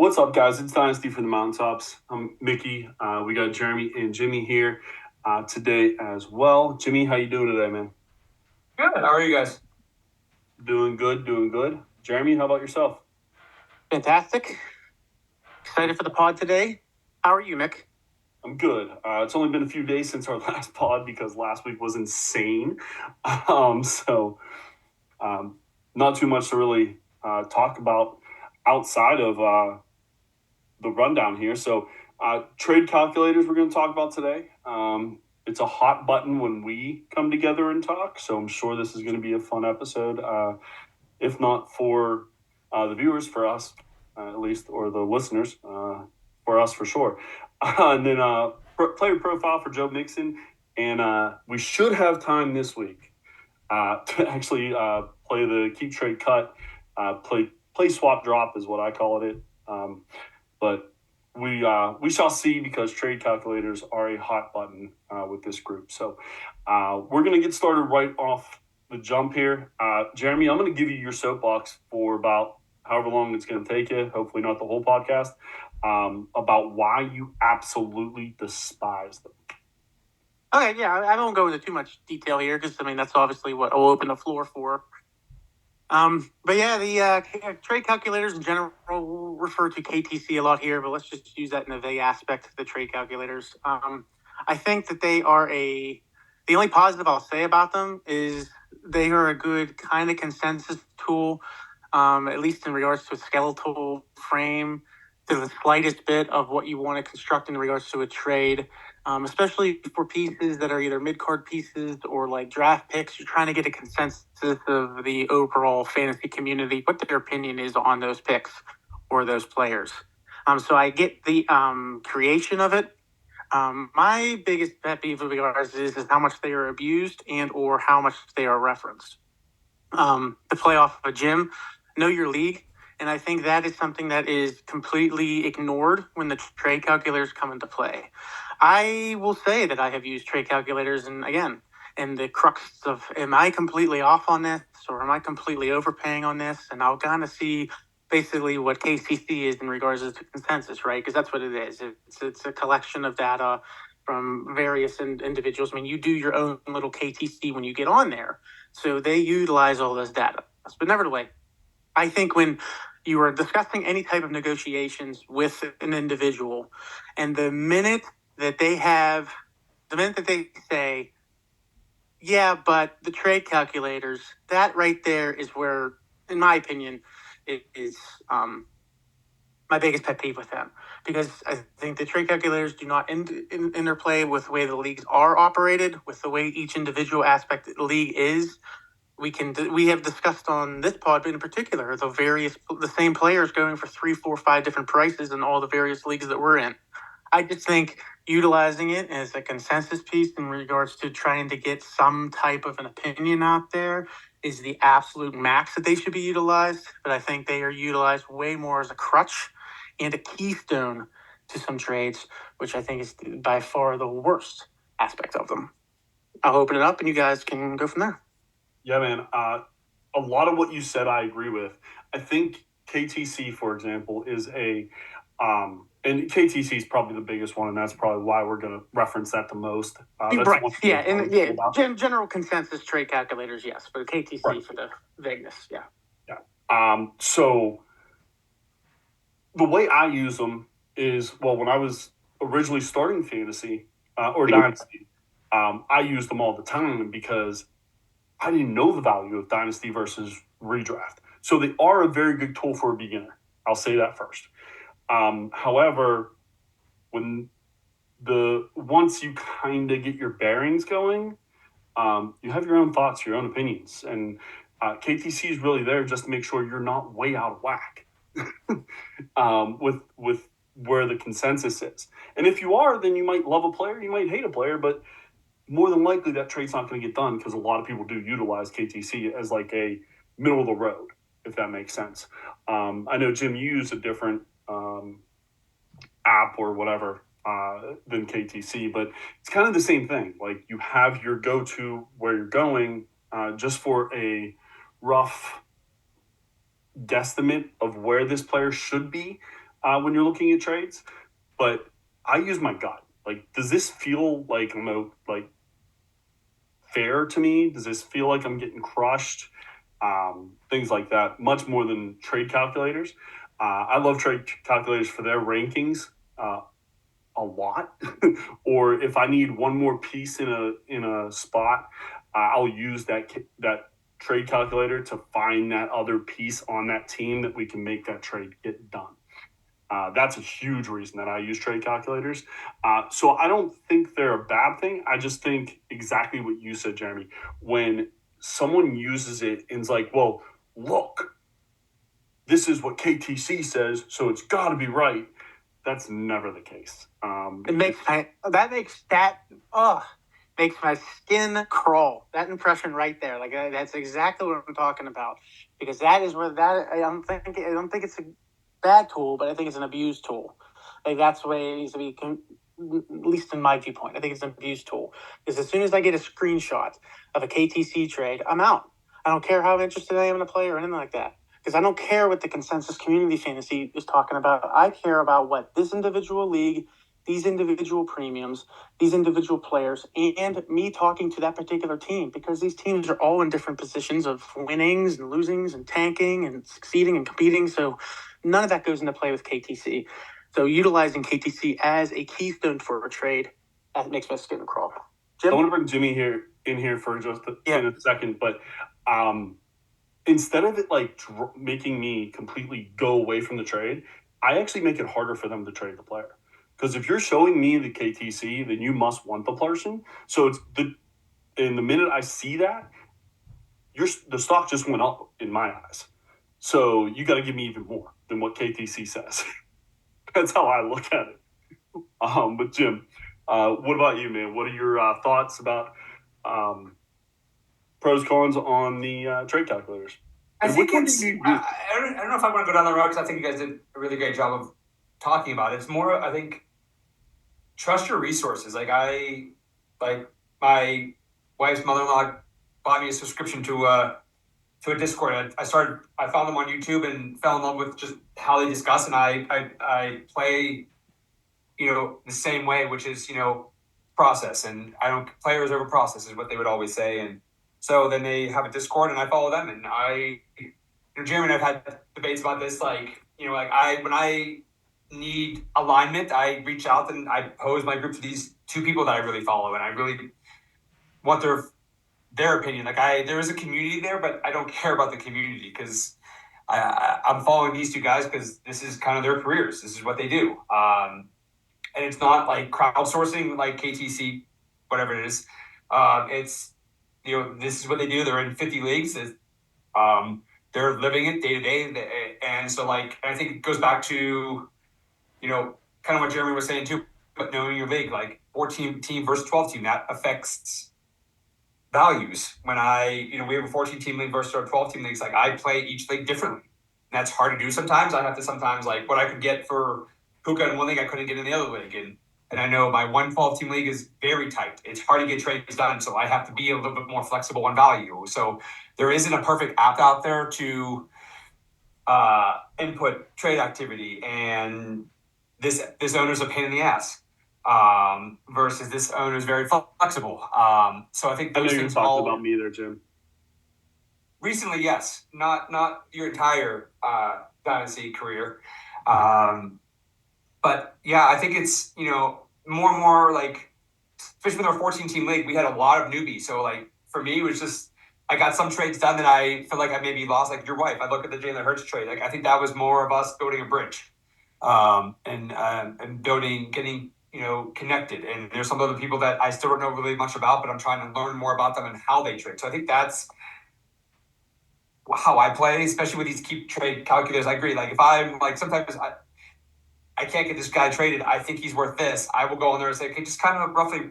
What's up, guys? It's Dynasty from the Mountaintops. I'm Mickey. We got Jeremy and Jimmy here today as well. Jimmy, how you doing today, man? Good. How are you guys? Doing good, doing good. Jeremy, how about yourself? Fantastic. Excited for the pod today. How are you, Mick? I'm good. It's only been a few days since our last pod because last week was insane. So not too much to really talk about outside of the rundown here. So trade calculators we're going to talk about today. It's a hot button when we come together and talk. So I'm sure this is going to be a fun episode. If not for the viewers, for us at least, or the listeners, for us for sure. And then player profile for Joe Mixon. And we should have time this week to actually play the keep trade cut, play swap drop is what I call it. But we shall see because trade calculators are a hot button with this group. So we're going to get started right off the jump here. Jeremy, I'm going to give you your soapbox for about however long it's going to take you, hopefully not the whole podcast, about why you absolutely despise them. Okay, yeah, I won't go into too much detail here because, that's obviously what I'll open the floor for. But yeah, the trade calculators in general, we'll refer to KTC a lot here, but let's just use that in a vague aspect of the trade calculators. I think that they are the only positive I'll say about them is they are a good kind of consensus tool, at least in regards to a skeletal frame, to the slightest bit of what you want to construct in regards to a trade. Especially for pieces that are either mid-card pieces or like draft picks. You're trying to get a consensus of the overall fantasy community, what their opinion is on those picks or those players. So I get the creation of it. My biggest pet peeve of regards is how much they are abused and or how much they are referenced. To play off of a gym, know your league. And I think that is something that is completely ignored when the trade calculators come into play. I will say that I have used trade calculators, and again, and the crux of, am I completely off on this or am I completely overpaying on this? And I'll kind of see basically what KCC is in regards to consensus, right? Because that's what it is. It's a collection of data from various individuals. You do your own little KTC when you get on there. So they utilize all this data. But nevertheless, I think when you are discussing any type of negotiations with an individual, and the minute that they say, yeah, but the trade calculators, that right there is where, in my opinion, it is my biggest pet peeve with them. Because I think the trade calculators do not interplay with the way the leagues are operated, with the way each individual aspect of the league is. We have discussed on this pod in particular the same players going for 3, 4, 5 different prices in all the various leagues that we're in. I just think utilizing it as a consensus piece in regards to trying to get some type of an opinion out there is the absolute max that they should be utilized. But I think they are utilized way more as a crutch and a keystone to some trades, which I think is by far the worst aspect of them. I'll open it up and you guys can go from there. Yeah, man. A lot of what you said, I agree with. I think KTC, for example, is and KTC is probably the biggest one, and that's probably why we're going to reference that the most. Right. Yeah, and general consensus trade calculators, yes, but KTC right. For the vagueness, yeah. Yeah. So the way I use them is, well, when I was originally starting fantasy or Dynasty, I used them all the time because I didn't know the value of Dynasty versus redraft. So they are a very good tool for a beginner. I'll say that first. However, once you kind of get your bearings going, you have your own thoughts, your own opinions. And KTC is really there just to make sure you're not way out of whack with where the consensus is. And if you are, then you might love a player, you might hate a player, but more than likely that trade's not going to get done because a lot of people do utilize KTC as like a middle of the road, if that makes sense. I know, Jim, you use a different app or whatever than KTC, but it's kind of the same thing. Like you have your go-to where you're going just for a rough guesstimate of where this player should be. when you're looking at trades, but I use my gut. Like, does this feel like fair to me? Does this feel like I'm getting crushed? Things like that, much more than trade calculators. I love trade calculators for their rankings a lot. Or if I need one more piece in a spot, I'll use that trade calculator to find that other piece on that team that we can make that trade get done. That's a huge reason that I use trade calculators. So I don't think they're a bad thing. I just think exactly what you said, Jeremy. When someone uses it and is like, well, look, this is what KTC says, so it's got to be right. That's never the case. It makes my skin crawl. That impression right there, like that's exactly what I'm talking about. Because that is where that I don't think it's a bad tool, but I think it's an abused tool. Like that's the way it needs to be. At least in my viewpoint, I think it's an abused tool. Because as soon as I get a screenshot of a KTC trade, I'm out. I don't care how interested I am in a player or anything like that. Because I don't care what the consensus community fantasy is talking about. I care about what this individual league, these individual premiums, these individual players, and me talking to that particular team, because these teams are all in different positions of winnings and losings and tanking and succeeding and competing. So none of that goes into play with KTC. So utilizing KTC as a keystone for a trade, that makes my skin crawl. Jim? I want to bring Jimmy in here for just in a second, but instead of it making me completely go away from the trade, I actually make it harder for them to trade the player. Because if you're showing me the KTC, then you must want the person. So it's the minute I see that, the stock just went up in my eyes. So you got to give me even more than what KTC says. That's how I look at it. But Jim, what about you, man? What are your thoughts about pros, cons on the trade calculators? I think I don't know if I want to go down the road, because I think you guys did a really great job of talking about it. It's more, I think, trust your resources. Like my wife's mother-in-law bought me a subscription to a Discord. I found them on YouTube and fell in love with just how they discuss, and I play, the same way, which is, process, and I don't players over process is what they would always say. And so then they have a Discord, and I follow them, and Jeremy and I've had debates about this, when I need alignment, I reach out and I pose my group to these two people that I really follow, and I really want their opinion. There is a community there, but I don't care about the community, because I'm following these two guys because this is kind of their careers. This is what they do. And it's not like crowdsourcing like KTC, whatever it is. It's, this is what they do. They're in 50 leagues. They're living it day to day. And so I think it goes back to, kind of what Jeremy was saying too, but knowing your league, 14 team versus 12 team, that affects values. When we have a 14 team league versus our 12 team leagues, I play each league differently. And that's hard to do sometimes. I have to sometimes, what I could get for Puka in one league, I couldn't get in the other league. And I know my 112 team league is very tight. It's hard to get trades done, so I have to be a little bit more flexible on value. So there isn't a perfect app out there to input trade activity, and this owner's a pain in the ass versus this owner's very flexible. So I think those things talking about me there, Jim. Recently, yes, not your entire dynasty career. But yeah, I think it's, more and more especially with our 14 team league, we had a lot of newbies. So for me, it was just, I got some trades done that I feel like I maybe lost, like your wife. I look at the Jalen Hurts trade. I think that was more of us building a bridge and building, getting, connected. And there's some other people that I still don't know really much about, but I'm trying to learn more about them and how they trade. So I think that's how I play, especially with these keep trade calculators. I agree. If I'm sometimes I can't get this guy traded, I think he's worth this, I will go in there and say, okay, just kind of roughly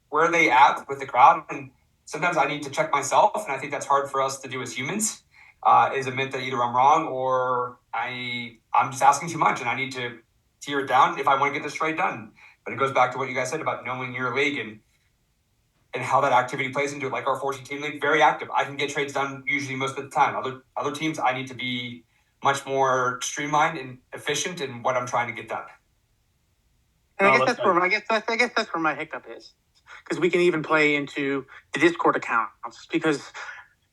where are they at with the crowd? And sometimes I need to check myself, and I think that's hard for us to do as humans, is admit that either I'm wrong or I'm just asking too much, and I need to tear it down if I want to get this trade done. But it goes back to what you guys said about knowing your league and how that activity plays into it. Our 14-team league, very active. I can get trades done usually most of the time. Other teams, I need to be much more streamlined and efficient in what I'm trying to get done. And I guess that's where my hiccup is, because we can even play into the Discord accounts, because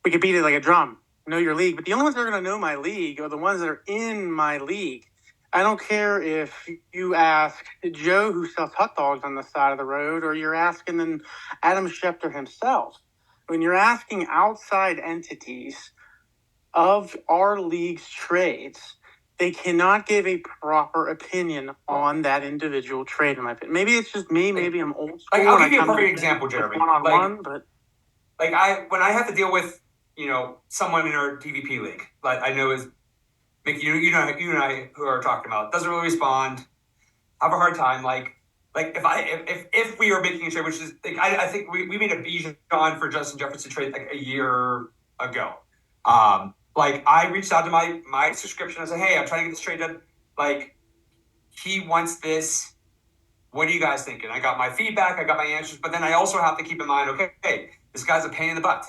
we can beat it like a drum, know your league. But the only ones that are going to know my league are the ones that are in my league. I don't care if you ask Joe, who sells hot dogs on the side of the road, or you're asking then Adam Schefter himself. When you're asking outside entities of our league's trades, they cannot give a proper opinion on that individual trade, in my opinion. Maybe it's just me. Maybe I'm old school. Like, I'll give you a perfect example, Jeremy. One-on-one, but like when I have to deal with someone in our DVP league, like I know is Mickey, you and I who are talking about, doesn't really respond, have a hard time. Like if we were making a trade, which is like I think we made a Bijan for Justin Jefferson trade like a year ago. Like I reached out to my subscription and said, hey, I'm trying to get this trade done. Like he wants this. What do you guys think? And I got my feedback, I got my answers, but then I also have to keep in mind, okay, hey, this guy's a pain in the butt.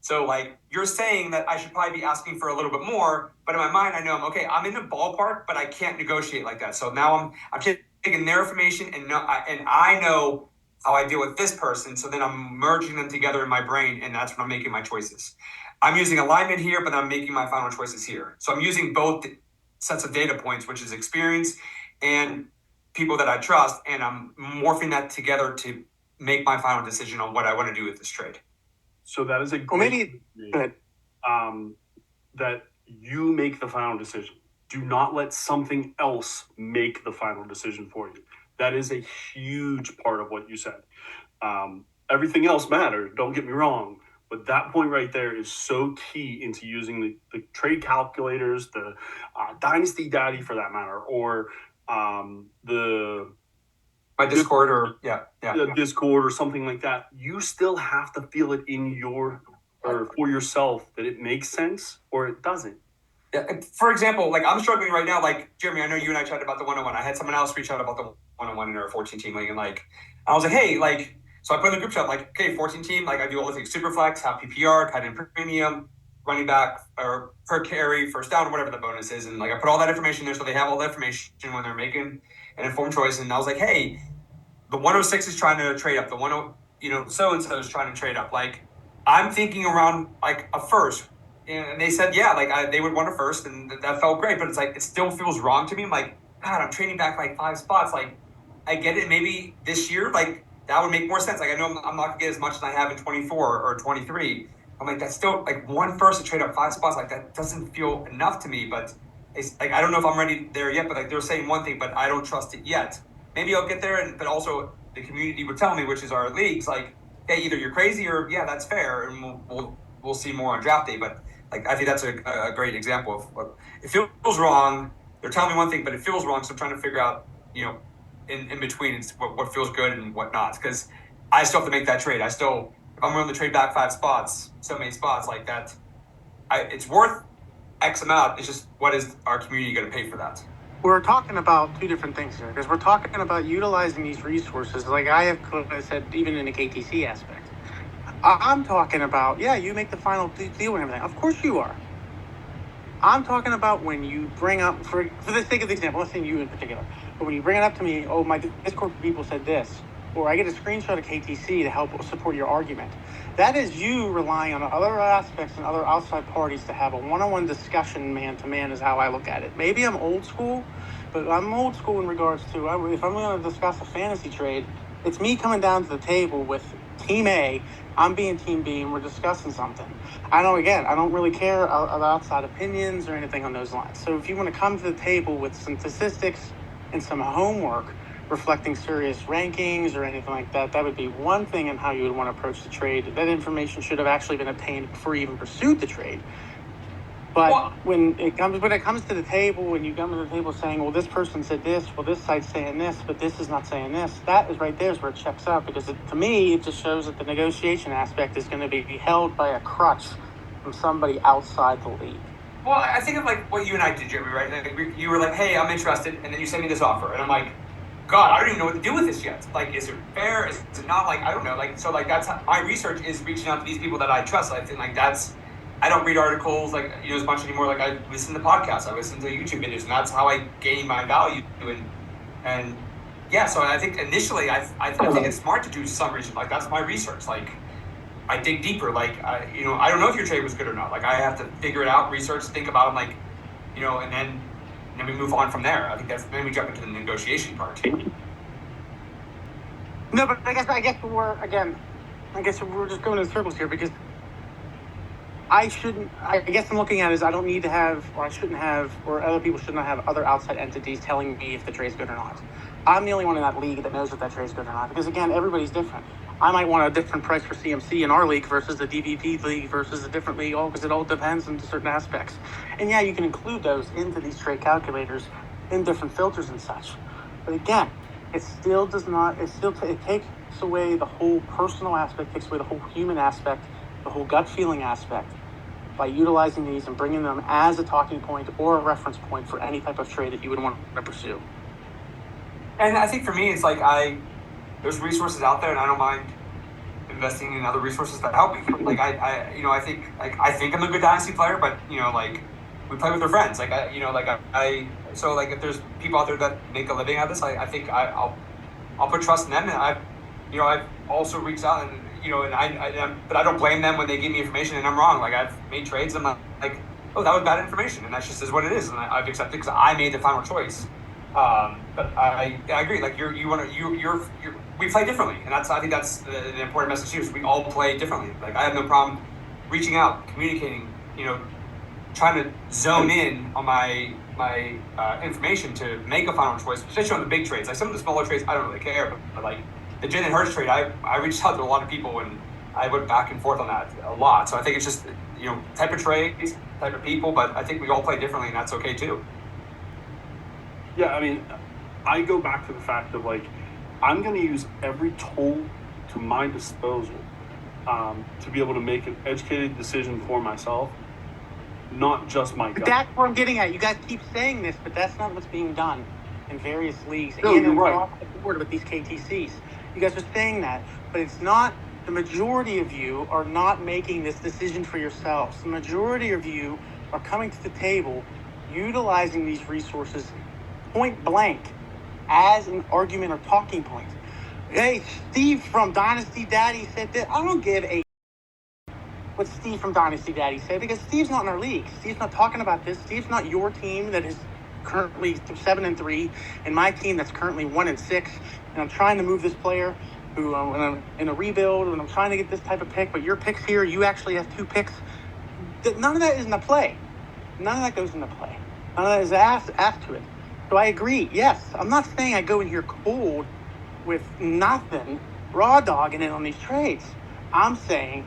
So like you're saying that I should probably be asking for a little bit more, but in my mind I know I'm in the ballpark, but I can't negotiate like that. So now I'm taking their information and I know how I deal with this person. So then I'm merging them together in my brain, and that's when I'm making my choices. I'm using alignment here, but I'm making my final choices here. So I'm using both sets of data points, which is experience and people that I trust, and I'm morphing that together to make my final decision on what I want to do with this trade. So that is a great that you make the final decision. Do not let something else make the final decision for you. That is a huge part of what you said. Everything else matters, don't get me wrong, but that point right there is so key into using the trade calculators, the Dynasty Daddy for that matter, or my Discord or the Discord or something like that. You still have to feel it in for yourself that it makes sense or it doesn't. Yeah. For example, like I'm struggling right now. Like Jeremy, I know you and I chatted about the 101. I had someone else reach out about the 101 in our 14 team league, and like I was like, hey, like so I put in the group chat like, okay, 14 team, like I do all the things: super flex, half PPR, tight end premium, running back or per carry, first down, whatever the bonus is, and like I put all that information there so they have all the information when they're making an informed choice. And I was like, hey, the 106 is trying to trade up. The 10, so and so is trying to trade up. Like I'm thinking around like a first. And they said, yeah, like they would want a first, and that felt great. But it's like, it still feels wrong to me. I'm like, God, I'm trading back like 5 spots. Like, I get it. Maybe this year, like that would make more sense. Like, I know I'm not gonna get as much as I have in 24 or 23. I'm like, that's still like one first to trade up 5 spots. Like, that doesn't feel enough to me. But it's like, I don't know if I'm ready there yet. But like, they're saying one thing, but I don't trust it yet. Maybe I'll get there. But also, the community would tell me, which is our leagues, like, hey, either you're crazy or yeah, that's fair, and we'll see more on draft day. But like, I think that's a great example of what it feels wrong. They're telling me one thing, but it feels wrong. So I'm trying to figure out, in between, it's what feels good and what not. Because I still have to make that trade. If I'm willing to trade back 5 spots, so many spots like that, it's worth X amount. It's just, what is our community going to pay for that? We're talking about two different things here, because we're talking about utilizing these resources. Like I have said, even in the KTC aspect. I'm talking about, you make the final deal and everything. Of course you are. I'm talking about when you bring up, for the sake of the example, I'm not saying you in particular, but when you bring it up to me, oh, my Discord people said this, or I get a screenshot of KTC to help support your argument. That is you relying on other aspects and other outside parties to have a one-on-one discussion, man-to-man, is how I look at it. Maybe I'm old school, but I'm old school in regards to, if I'm going to discuss a fantasy trade, it's me coming down to the table with Team A, I'm being Team B, and we're discussing something. I don't really care about outside opinions or anything on those lines. So if you want to come to the table with some statistics and some homework reflecting serious rankings or anything like that, that would be one thing in how you would want to approach the trade. That information should have actually been obtained before you even pursued the trade. But when it comes to the table, when you come to the table saying, well, this person said this, well, this site's saying this, but this is not saying this, that is right there is where it checks out, because to me, it just shows that the negotiation aspect is going to be held by a crutch from somebody outside the league. Well, I think of like what you and I did, Jeremy, right? Like, you were like, hey, I'm interested, and then you sent me this offer, and I'm like, God, I don't even know what to do with this yet. Like, is it fair? Is it not? Like, I don't know. Like, so like that's how my research is reaching out to these people that I trust. I think like that's I don't read articles like as much anymore. Like I listen to podcasts, I listen to YouTube videos, and that's how I gain my value. And yeah, so I think initially I think it's smart to do some research. Like that's my research. Like I dig deeper. Like I don't know if your trade was good or not. Like I have to figure it out, research, think about it, like and then we move on from there. I think then we jump into the negotiation part. No, but I guess we're just going in circles here because I guess I'm looking at it as I don't need to have, or I shouldn't have, or other people should not have other outside entities telling me if the trade's good or not. I'm the only one in that league that knows if that trade's good or not because, again, everybody's different. I might want a different price for CMC in our league versus the DVP league versus a different league, because it all depends on certain aspects. And yeah, you can include those into these trade calculators in different filters and such. But again, it still does not, it takes away the whole personal aspect, takes away the whole human aspect, the whole gut feeling aspect by utilizing these and bringing them as a talking point or a reference point for any type of trade that you would want to pursue. And I think for me, it's like there's resources out there, and I don't mind investing in other resources that help me. Like I think I'm a good dynasty player, but like we play with our friends. Like so like if there's people out there that make a living out of this, I think I'll put trust in them, and I've also reached out and but I don't blame them when they give me information and I'm wrong. Like I've made trades, and I'm like, oh, that was bad information, and that's just is what it is, and I've accepted because I made the final choice. But I agree. Like we play differently, and I think that's an important message here. Is we all play differently. Like I have no problem reaching out, communicating. Trying to zone in on my information to make a final choice, especially on the big trades. Like some of the smaller trades, I don't really care, but like the Jalen Hurts trade, I reached out to a lot of people and I went back and forth on that a lot. So I think it's just type of trades, type of people, but I think we all play differently, and that's okay too. Yeah, I mean, I go back to the fact of like, I'm going to use every tool to my disposal to be able to make an educated decision for myself, not just my gut. That's what I'm getting at. You guys keep saying this, but that's not what's being done in various leagues No, and you're right. across the board with these KTCs. You guys are saying that, but it's not. The majority of you are not making this decision for yourselves. The majority of you are coming to the table, utilizing these resources point blank as an argument or talking point. Hey, Steve from Dynasty Daddy said that. I don't give a what Steve from Dynasty Daddy said because Steve's not in our league. Steve's not talking about this. Steve's not your team that is currently 7-3 and my team that's currently 1-6. And I'm trying to move this player who when I'm in a rebuild and I'm trying to get this type of pick, but your pick's here. You actually have 2 picks. None of that is in the play. None of that goes into play. None of that is asked to it. So I agree. Yes, I'm not saying I go in here cold with nothing, raw dogging it on these trades. I'm saying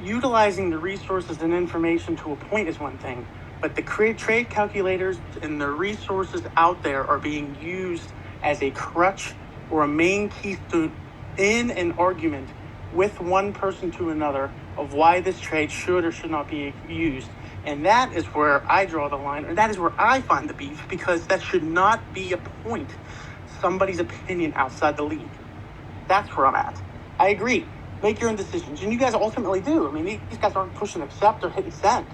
utilizing the resources and information to a point is one thing, but the trade calculators and the resources out there are being used as a crutch or a main keystone in an argument with one person to another of why this trade should or should not be used. And that is where I draw the line, or that is where I find the beef, because that should not be a point, somebody's opinion outside the league. That's where I'm at. I agree. Make your own decisions. And you guys ultimately do. I mean, these guys aren't pushing accept or hitting send.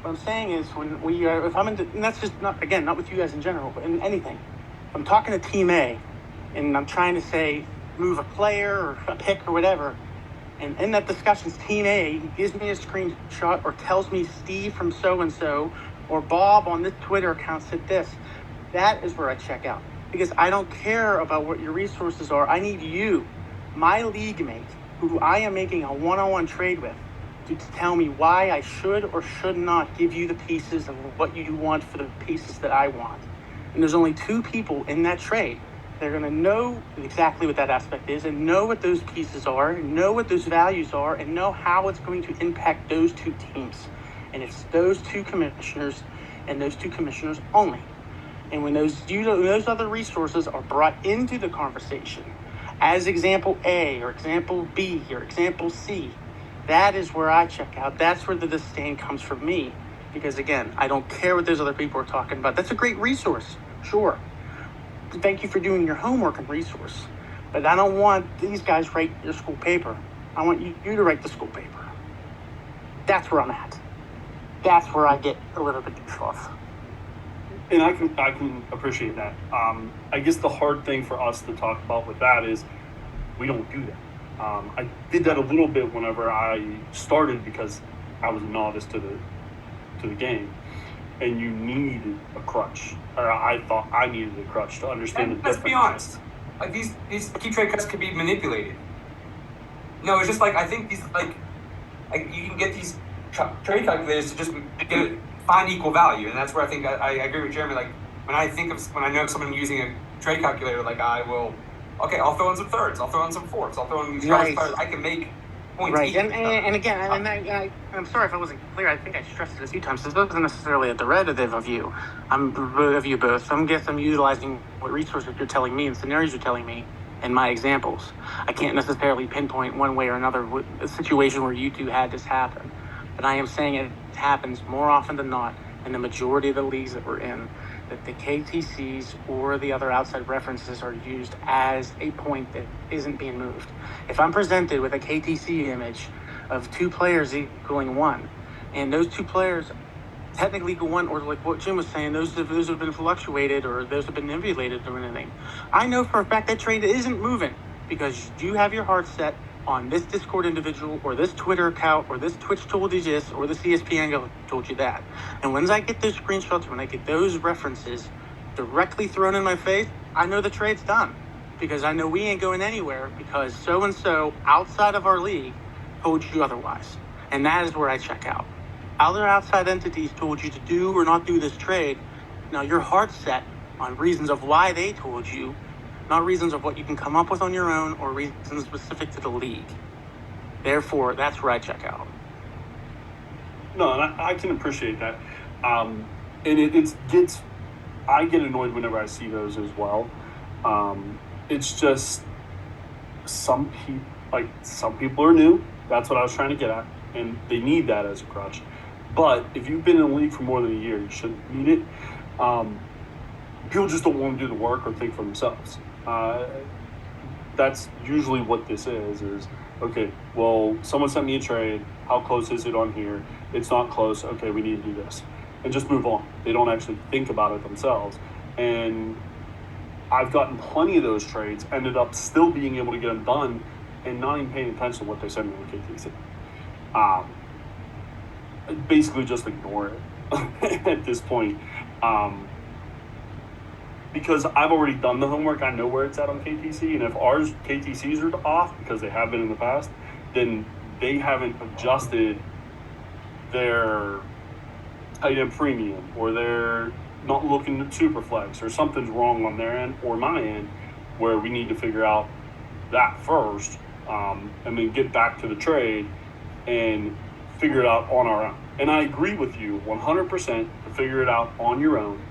What I'm saying is when we are, if I'm in, and that's just not, again, not with you guys in general, but in anything. If I'm talking to Team A and I'm trying to say, move a player or a pick or whatever, and in that discussion, Team A gives me a screenshot or tells me Steve from so-and-so or Bob on this Twitter account said this, that is where I check out. Because I don't care about what your resources are. I need you, my league mate, who I am making a one-on-one trade with, to tell me why I should or should not give you the pieces and what you want for the pieces that I want. And there's only 2 people in that trade. They're going to know exactly what that aspect is and know what those pieces are, and know what those values are, and know how it's going to impact those 2 teams. And it's those 2 commissioners and those 2 commissioners only. And when those other resources are brought into the conversation as example A or example B or example C, that is where I check out. That's where the disdain comes from me. Because again, I don't care what those other people are talking about. That's a great resource, sure. Thank you for doing your homework and resource. But I don't want these guys write your school paper. I want you to write the school paper. That's where I'm at. that's where I get a little bit off. And I can appreciate that. I guess the hard thing for us to talk about with that is we don't do that. I did that a little bit whenever I started because I was a novice to the game, and you needed a crutch, or I thought I needed a crutch to understand And the let's difference. be honest, like these key trade cuts could be manipulated. No, it's just like I think these like you can get these trade calculators to just find equal value, and that's where I think I agree with Jeremy. Like when I know someone using a trade calculator, like I'll throw in some thirds, I'll throw in some fourths, I'll throw in these Right. players. I can make points. Right, and again, I'm sorry if I wasn't clear. I think I stressed it a few times. This wasn't necessarily a derivative of you. Of you both. I'm utilizing what resources you're telling me and scenarios you're telling me in my examples. I can't necessarily pinpoint one way or another a situation where you two had this happen, but I am saying it happens more often than not in the majority of the leagues that we're in, that the KTCs or the other outside references are used as a point that isn't being moved. If I'm presented with a KTC image of two players equaling one, and those two players technically equal one, or like what Jim was saying, those have been fluctuated or those have been emulated or anything, I know for a fact that trade isn't moving because you have your heart set on this Discord individual or this Twitter account or this Twitch told you this or this ESPN told you that. And once I get those screenshots, when I get those references directly thrown in my face, I know the trade's done because I know we ain't going anywhere because so-and-so outside of our league told you otherwise. And that is where I check out. Other outside entities told you to do or not do this trade. Now your heart's set on reasons of why they told you, not reasons of what you can come up with on your own or reasons specific to the league. Therefore, that's where I check out. No, and I can appreciate that. And I get annoyed whenever I see those as well. It's just some people are new. That's what I was trying to get at, and they need that as a crutch. But if you've been in the league for more than a year, you shouldn't need it. People just don't want to do the work or think for themselves. That's usually what this is okay, well, someone sent me a trade. How close is it on here? It's not close. Okay, we need to do this. And just move on. They don't actually think about it themselves. And I've gotten plenty of those trades, ended up still being able to get them done and not even paying attention to what they sent me on KTC. Basically just ignore it at this point. Because I've already done the homework, I know where it's at on KTC, and if ours KTCs are off because they have been in the past, then they haven't adjusted their tight end premium, or they're not looking at Superflex, or something's wrong on their end or my end, where we need to figure out that first, and then get back to the trade and figure it out on our own. And I agree with you 100% to figure it out on your own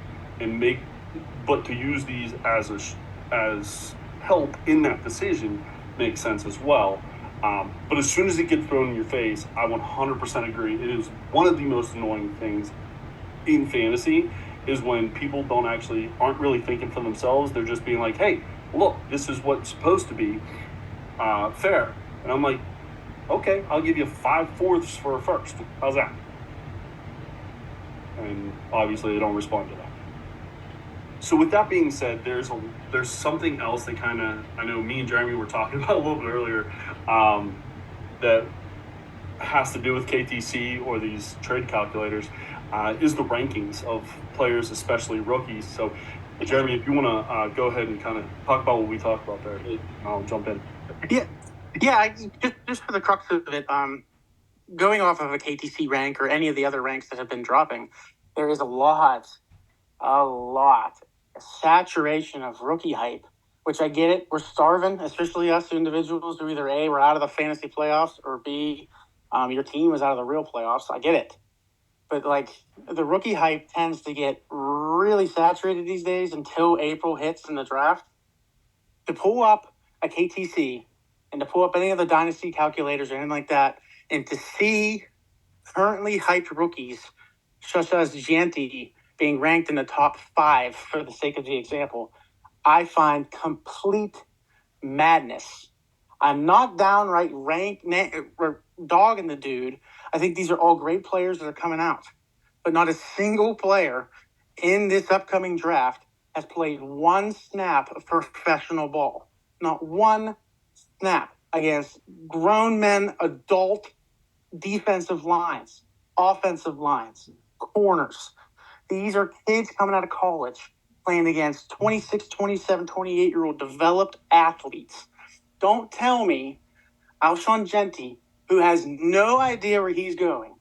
and but to use these as help in that decision makes sense as well. But as soon as it gets thrown in your face, I 100% agree. It is one of the most annoying things in fantasy is when people aren't really thinking for themselves. They're just being like, hey, look, this is what's supposed to be fair. And I'm like, okay, I'll give you 5/4 for a first. How's that? And obviously they don't respond to that. So with that being said, there's something else that kind of, I know me and Jeremy were talking about a little bit earlier, that has to do with KTC or these trade calculators, is the rankings of players, especially rookies. So Jeremy, if you want to go ahead and kind of talk about what we talked about there, I'll jump in. Yeah. Just for the crux of it, going off of a KTC rank or any of the other ranks that have been dropping, there is a saturation of rookie hype, which I get it. We're starving, especially us individuals who either A, we're out of the fantasy playoffs, or B, your team is out of the real playoffs. I get it. But like the rookie hype tends to get really saturated these days until April hits in the draft. To pull up a KTC and to pull up any of the dynasty calculators or anything like that, and to see currently hyped rookies such as Gianti being ranked in the top 5 for the sake of the example, I find complete madness. I'm not downright dogging the dude. I think these are all great players that are coming out. but not a single player in this upcoming draft has played one snap of professional ball. Not one snap against grown men, adult defensive lines, offensive lines, corners. These are kids coming out of college playing against 26, 27, 28-year-old developed athletes. Don't tell me Alshon Jeffrey, who has no idea where he's going,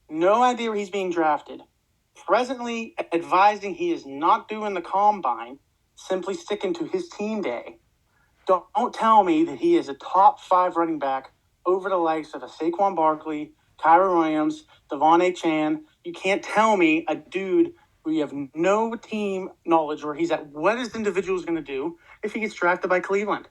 no idea where he's being drafted, presently advising he is not doing the combine, simply sticking to his team day. Don't tell me that he is a top 5 running back over the likes of a Saquon Barkley, Kyron Williams, Devon A. Chan. You can't tell me a dude where you have no team knowledge where he's at. What is individuals going to do if he gets drafted by Cleveland?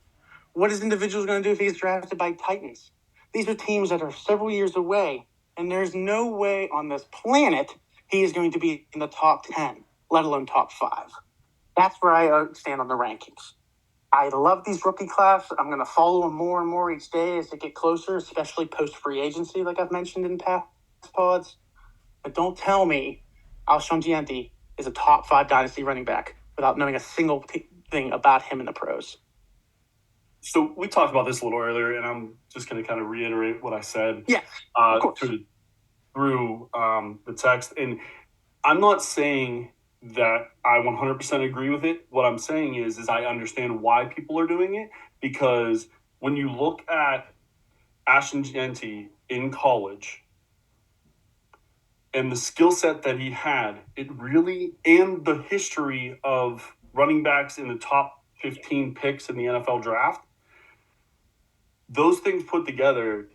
What is individuals going to do if he gets drafted by Titans? These are teams that are several years away, and there's no way on this planet he is going to be in the top 10, let alone top 5. That's where I stand on the rankings. I love these rookie class. I'm going to follow them more and more each day as they get closer, especially post-free agency, like I've mentioned in past pods. But don't tell me Alshon Jeffrey is a top 5 dynasty running back without knowing a single thing about him in the pros. So we talked about this a little earlier, and I'm just going to kind of reiterate what I said through the text. And I'm not saying that I 100% agree with it. What I'm saying is I understand why people are doing it, because when you look at Alshon Jeffrey in college and the skill set that he had, it really, and the history of running backs in the top 15 picks in the NFL draft, those things put together,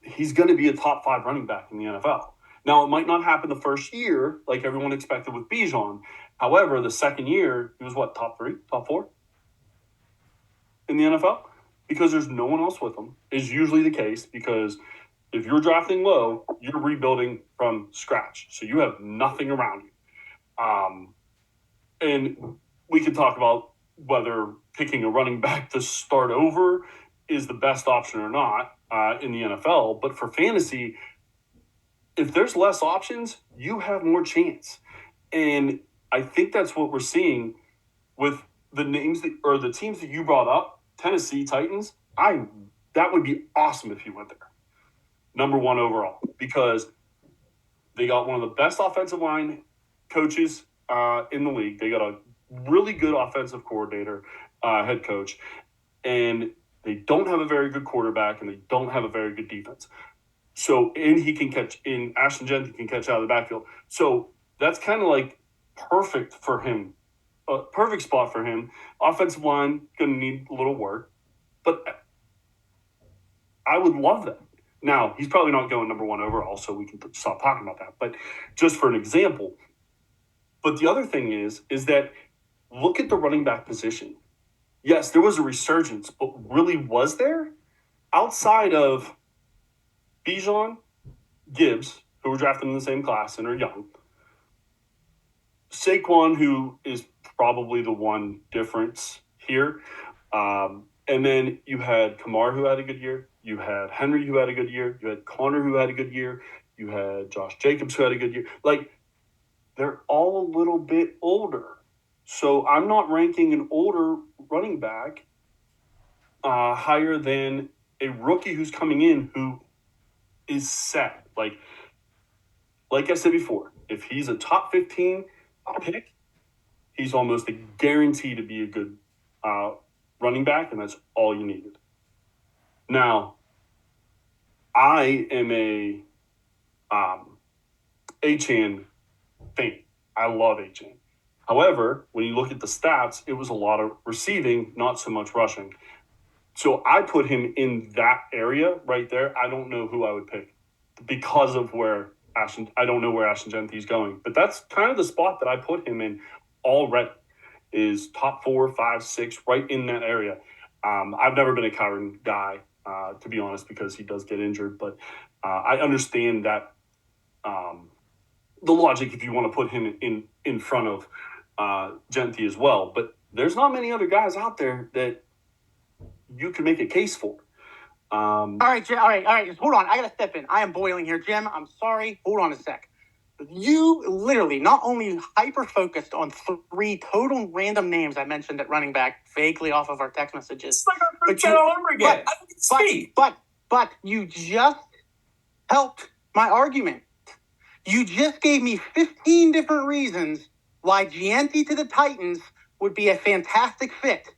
he's going to be a top 5 running back in the NFL. Now, it might not happen the first year like everyone expected with Bijan. However, the second year, he was what, top 3, top 4 in the NFL? Because there's no one else with him, is usually the case, because if you're drafting low, you're rebuilding from scratch. So you have nothing around you. And we could talk about whether picking a running back to start over is the best option or not in the NFL. But for fantasy, if there's less options, you have more chance. And I think that's what we're seeing with the names or the teams that you brought up, Tennessee Titans. That would be awesome if you went there. Number 1 overall, because they got one of the best offensive line coaches in the league. They got a really good offensive coordinator, head coach, and they don't have a very good quarterback, and they don't have a very good defense. So, and he can catch, and Alshon Jeffrey can catch out of the backfield. So that's kind of like perfect for him, a perfect spot for him. Offensive line going to need a little work, but I would love that. Now, he's probably not going number 1 overall, so we can stop talking about that. But just for an example. But the other thing is that look at the running back position. Yes, there was a resurgence, but really was there? Outside of Bijan, Gibbs, who were drafted in the same class and are young, Saquon, who is probably the one difference here, and then you had Kamar, who had a good year. You had Henry, who had a good year. You had Connor, who had a good year. You had Josh Jacobs, who had a good year. Like, they're all a little bit older. So I'm not ranking an older running back higher than a rookie who's coming in who is set. Like I said before, if he's a top 15 pick, he's almost a guarantee to be a good running back, and that's all you needed. Now, I am a Achane fan. I love Achane. However, when you look at the stats, it was a lot of receiving, not so much rushing. So I put him in that area right there. I don't know who I would pick because of where I don't know where Alshon Jeffrey is going. But that's kind of the spot that I put him in already, is top 4, 5, 6, right in that area. I've never been a Kyron guy, to be honest, because he does get injured. But I understand that the logic if you want to put him in front of Jeffrey as well. But there's not many other guys out there that you can make a case for. All right, Jim. All right. Just hold on. I got to step in. I am boiling here. Jim, I'm sorry. Hold on a sec. You literally not only hyper-focused on 3 total random names I mentioned at running back vaguely off of our text messages. It's like our first channel number again. I didn't speak. But you just helped my argument. You just gave me 15 different reasons why Gianti to the Titans would be a fantastic fit.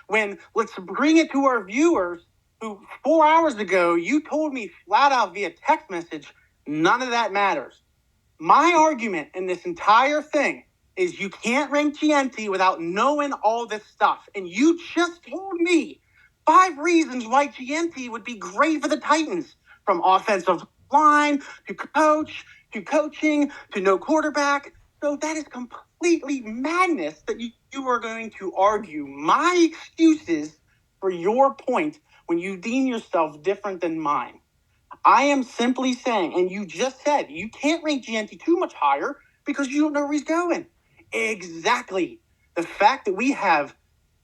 When, let's bring it to our viewers, who 4 hours ago, you told me flat out via text message, none of that matters. My argument in this entire thing is you can't rank Gianti without knowing all this stuff. And you just told me 5 reasons why Gianti would be great for the Titans, from offensive line to coach to coaching to no quarterback. So that is completely madness that you are going to argue my excuses for your point when you deem yourself different than mine. I am simply saying, and you just said, you can't rank Gianti too much higher because you don't know where he's going. Exactly. The fact that we have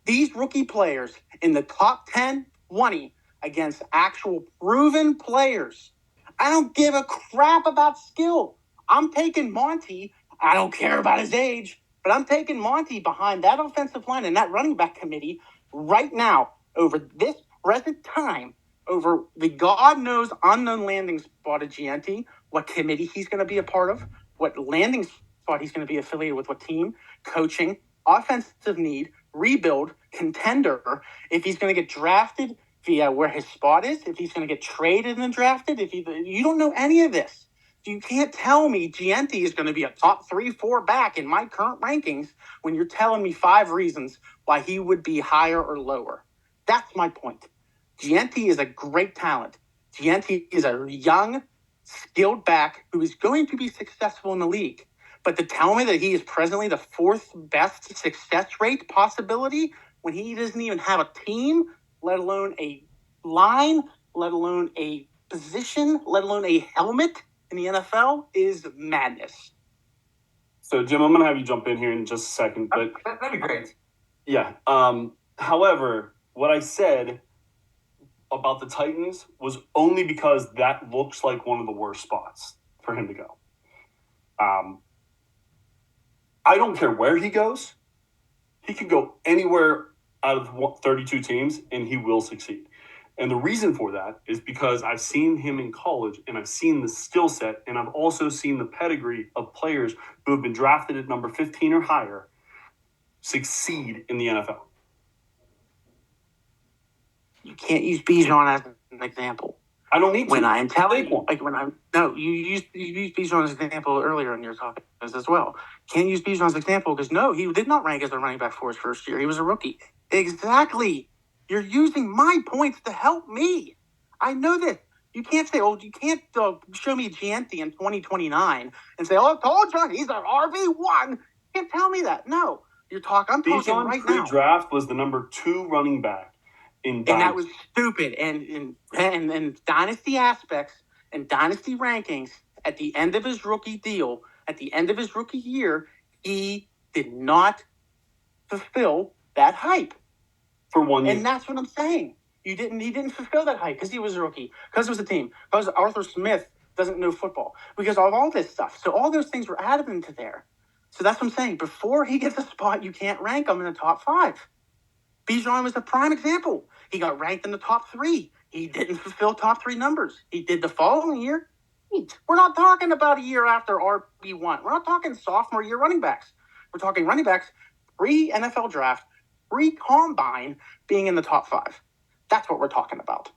these rookie players in the top 10, 20 against actual proven players. I don't give a crap about skill. I'm taking Monty. I don't care about his age, but I'm taking Monty behind that offensive line and that running back committee right now over this present time, over the God knows unknown landing spot of Gianti, what committee he's going to be a part of, what landing spot he's going to be affiliated with, what team, coaching, offensive need, rebuild, contender, if he's going to get drafted via where his spot is, if he's going to get traded and drafted, you don't know any of this. You can't tell me Gianti is going to be a top 3, 4 back in my current rankings when you're telling me 5 reasons why he would be higher or lower. That's my point. Gianti is a great talent. Gianti is a young, skilled back who is going to be successful in the league. But to tell me that he is presently the 4th best success rate possibility when he doesn't even have a team, let alone a line, let alone a position, let alone a helmet in the NFL is madness. So, Jim, I'm going to have you jump in here in just a second. But that'd be great. Yeah. However, what I said about the Titans was only because that looks like one of the worst spots for him to go. I don't care where he goes. He can go anywhere out of 32 teams, and he will succeed. And the reason for that is because I've seen him in college, and I've seen the skill set, and I've also seen the pedigree of players who have been drafted at number 15 or higher succeed in the NFL. You can't use Bijan as an example. I don't need to. When I'm telling you, you used Bijan as an example earlier in your topic as well. Can't use Bijan as an example because no, he did not rank as a running back for his first year. He was a rookie. Exactly. You're using my points to help me. I know this. You can't say, you can't show me Gianti in 2029 and say, I told you he's an RB1. You can't tell me that. No, I'm talking Bijan right now. Pre-draft was the number 2 running back. And that was stupid. And dynasty aspects and dynasty rankings at the end of his rookie deal, at the end of his rookie year, he did not fulfill that hype. For 1 year. And that's what I'm saying. He didn't fulfill that hype because he was a rookie, because it was a team, because Arthur Smith doesn't know football, because of all this stuff. So all those things were added into there. So that's what I'm saying. Before he gets a spot, you can't rank him in the top 5. Bijan was a prime example. He got ranked in the top 3. He didn't fulfill top 3 numbers. He did the following year. We're not talking about a year after RB1. We're not talking sophomore year running backs. We're talking running backs pre-NFL draft, pre-combine, being in the top 5. That's what we're talking about.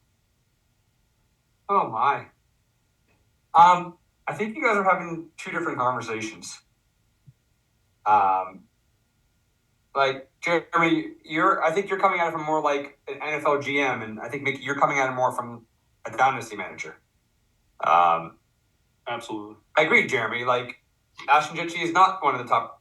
Oh, my. I think you guys are having 2 different conversations. Like, Jeremy, I think you're coming at it from more like an NFL GM, and I think, Mickey, you're coming at it more from a dynasty manager. Absolutely. I agree, Jeremy. Like, Ashton Jitchi is not one of the top,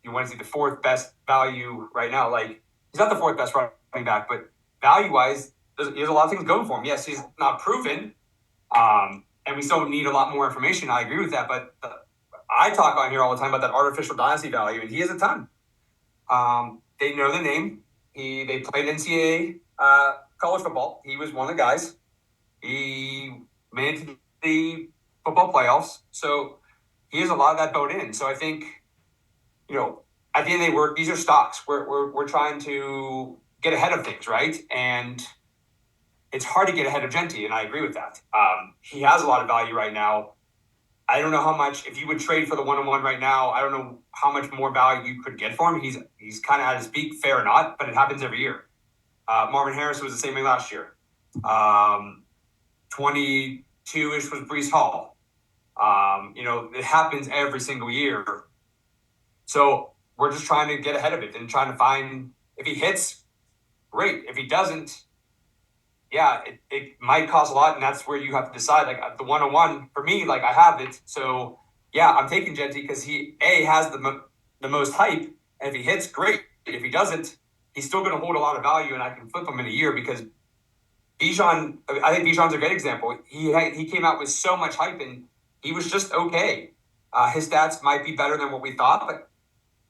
you want to see the 4th best value right now. Like, he's not the 4th best running back, but value-wise, he has a lot of things going for him. Yes, he's not proven, and we still need a lot more information. I agree with that, but I talk on here all the time about that artificial dynasty value, and he has a ton. They know the name. They played NCAA college football. He was one of the guys. He made it to the football playoffs. So he has a lot of that boat in. So I think, at the end of the day, these are stocks. We're trying to get ahead of things, right? And it's hard to get ahead of Genty, and I agree with that. He has a lot of value right now. I don't know how much, if you would trade for the 1-on-1 right now, I don't know how much more value you could get for him. He's kind of at his peak, fair or not, but it happens every year. Marvin Harris was the same way last year. 22-ish was Brees Hall. It happens every single year. So we're just trying to get ahead of it and trying to find, if he hits, great. If he doesn't, yeah, it might cost a lot, and that's where you have to decide. Like the 1-on-1 for me, like I have it, so yeah, I'm taking Genty because he has the most hype, and if he hits, great. If he doesn't, he's still going to hold a lot of value, and I can flip him in a year because Bijan. I think Bijan's a great example. He came out with so much hype, and he was just okay. His stats might be better than what we thought, but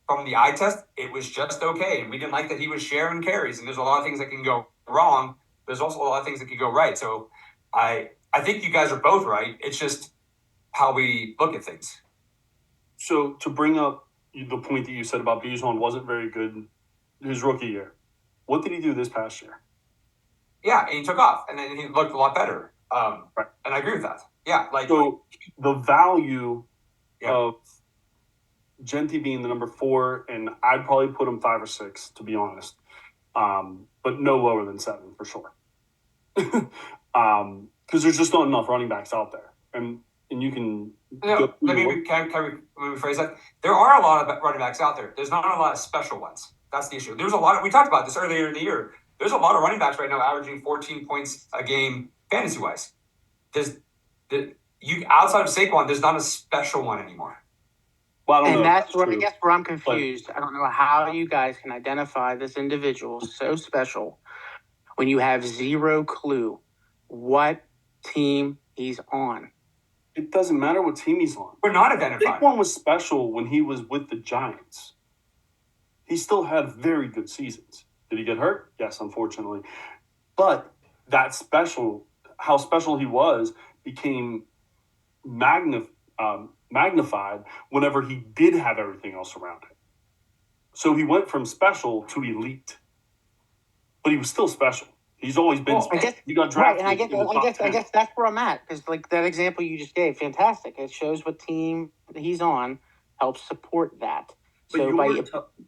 from the eye test, it was just okay, and we didn't like that he was sharing carries, and there's a lot of things that can go wrong. There's also a lot of things that could go right. So I think you guys are both right. It's just how we look at things. So to bring up the point that you said about Bijan wasn't very good his rookie year, what did he do this past year? Yeah, and he took off, and then he looked a lot better. Right. And I agree with that. Yeah, so the value of Genty being the number 4, and I'd probably put him 5 or 6 to be honest, but no lower than 7 for sure. Because there's just not enough running backs out there, and you can. Can we rephrase that? There are a lot of running backs out there. There's not a lot of special ones. That's the issue. There's a lot. We talked about this earlier in the year. There's a lot of running backs right now averaging 14 points a game fantasy wise. Outside of Saquon, there's not a special one anymore. Well, and that's where I guess where I'm confused. I don't know how you guys can identify this individual so special when you have zero clue what team he's on. It doesn't matter what team he's on. We're not identifying. Saquon was special when he was with the Giants. He still had very good seasons. Did he get hurt? Yes, unfortunately. But that how special he was, became magnified whenever he did have everything else around him. So he went from special to elite. But he was still special. He's always been special. He got drafted. Right, and I guess that's where I'm at. Because like that example you just gave, fantastic. It shows what team he's on helps support that. So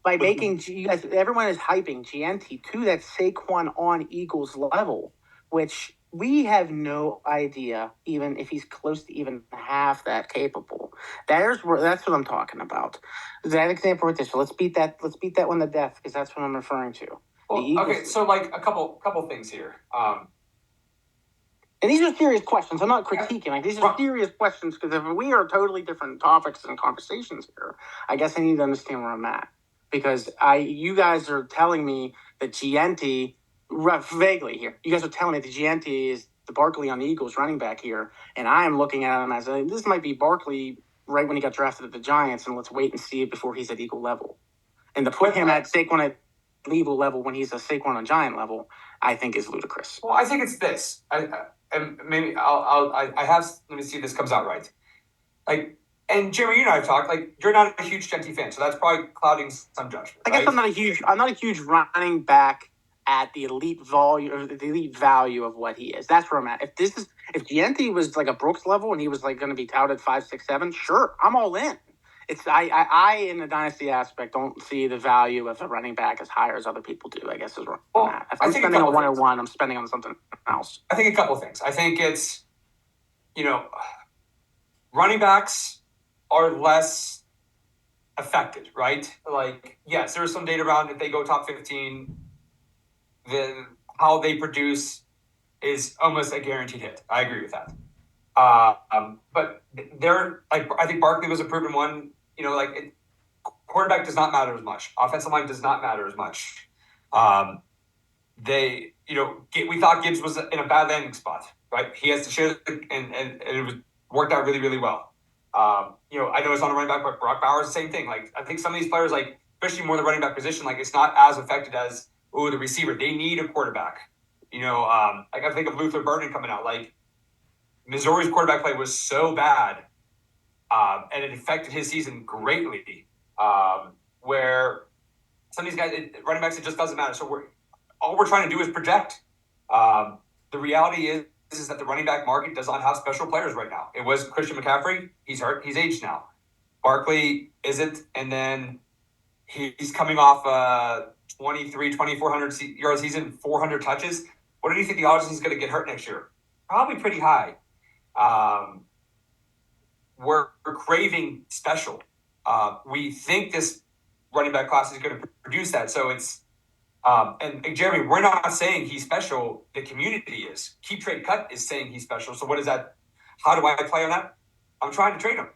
by making you guys, everyone is hyping Genty to that Saquon on Eagles level, which we have no idea even if he's close to even half that capable. That's what I'm talking about. That example right there. So let's beat that one to death because that's what I'm referring to. Well, okay, so like a couple things here. And these are serious questions. I'm not critiquing. Like these are serious questions because if we are totally different topics and conversations here, I guess I need to understand where I'm at. Because you guys are telling me that Genty, vaguely here, you guys are telling me that Genty is the Barkley on the Eagles running back here, and I am looking at him as this might be Barkley right when he got drafted at the Giants, and let's wait and see it before he's at Eagle level. And to put him at Saquon at Eagle level when he's a Saquon on Giant level, I think is ludicrous. Well, I think it's this. And maybe I have. Let me see if this comes out right. Like, and Jeremy, you and I have talked. Like, you're not a huge Genty fan, so that's probably clouding some judgment. I guess I'm not a huge running back at the elite volume or the elite value of what he is. That's where I'm at. If Genty was like a Brooks level and he was like going to be touted 5, 6, 7, sure, I'm all in. I in the dynasty aspect don't see the value of a running back as high as other people do. I guess is where I'm at. If I'm spending on 101, I'm spending on something else. I think a couple of things. I think it's running backs are less affected, right? Like, yes, there's some data around if they go top 15, then how they produce is almost a guaranteed hit. I agree with that. But I think Barkley was a proven one. Quarterback does not matter as much. Offensive line does not matter as much. We thought Gibbs was in a bad landing spot, right? He has to share, and it worked out really, really well. I know it's not a running back, but Brock Bowers, the same thing. Like, I think some of these players, like, especially more the running back position, like, it's not as affected as, the receiver. They need a quarterback. I got to think of Luther Burden coming out. Like, Missouri's quarterback play was so bad. and it affected his season greatly. Where some of these guys, running backs, it just doesn't matter. So all we're trying to do is project. The reality is that the running back market does not have special players right now. It was Christian McCaffrey. He's hurt. He's aged now. Barkley isn't. And then he's coming off 2,400 yard season, 400 touches. What do you think the odds he's going to get hurt next year? Probably pretty high. We're craving special. We think this running back class is going to produce that. So it's and Jeremy, we're not saying he's special. The community is. Keep Trade Cut is saying he's special. So what is that? How do I play on that? I'm trying to trade him,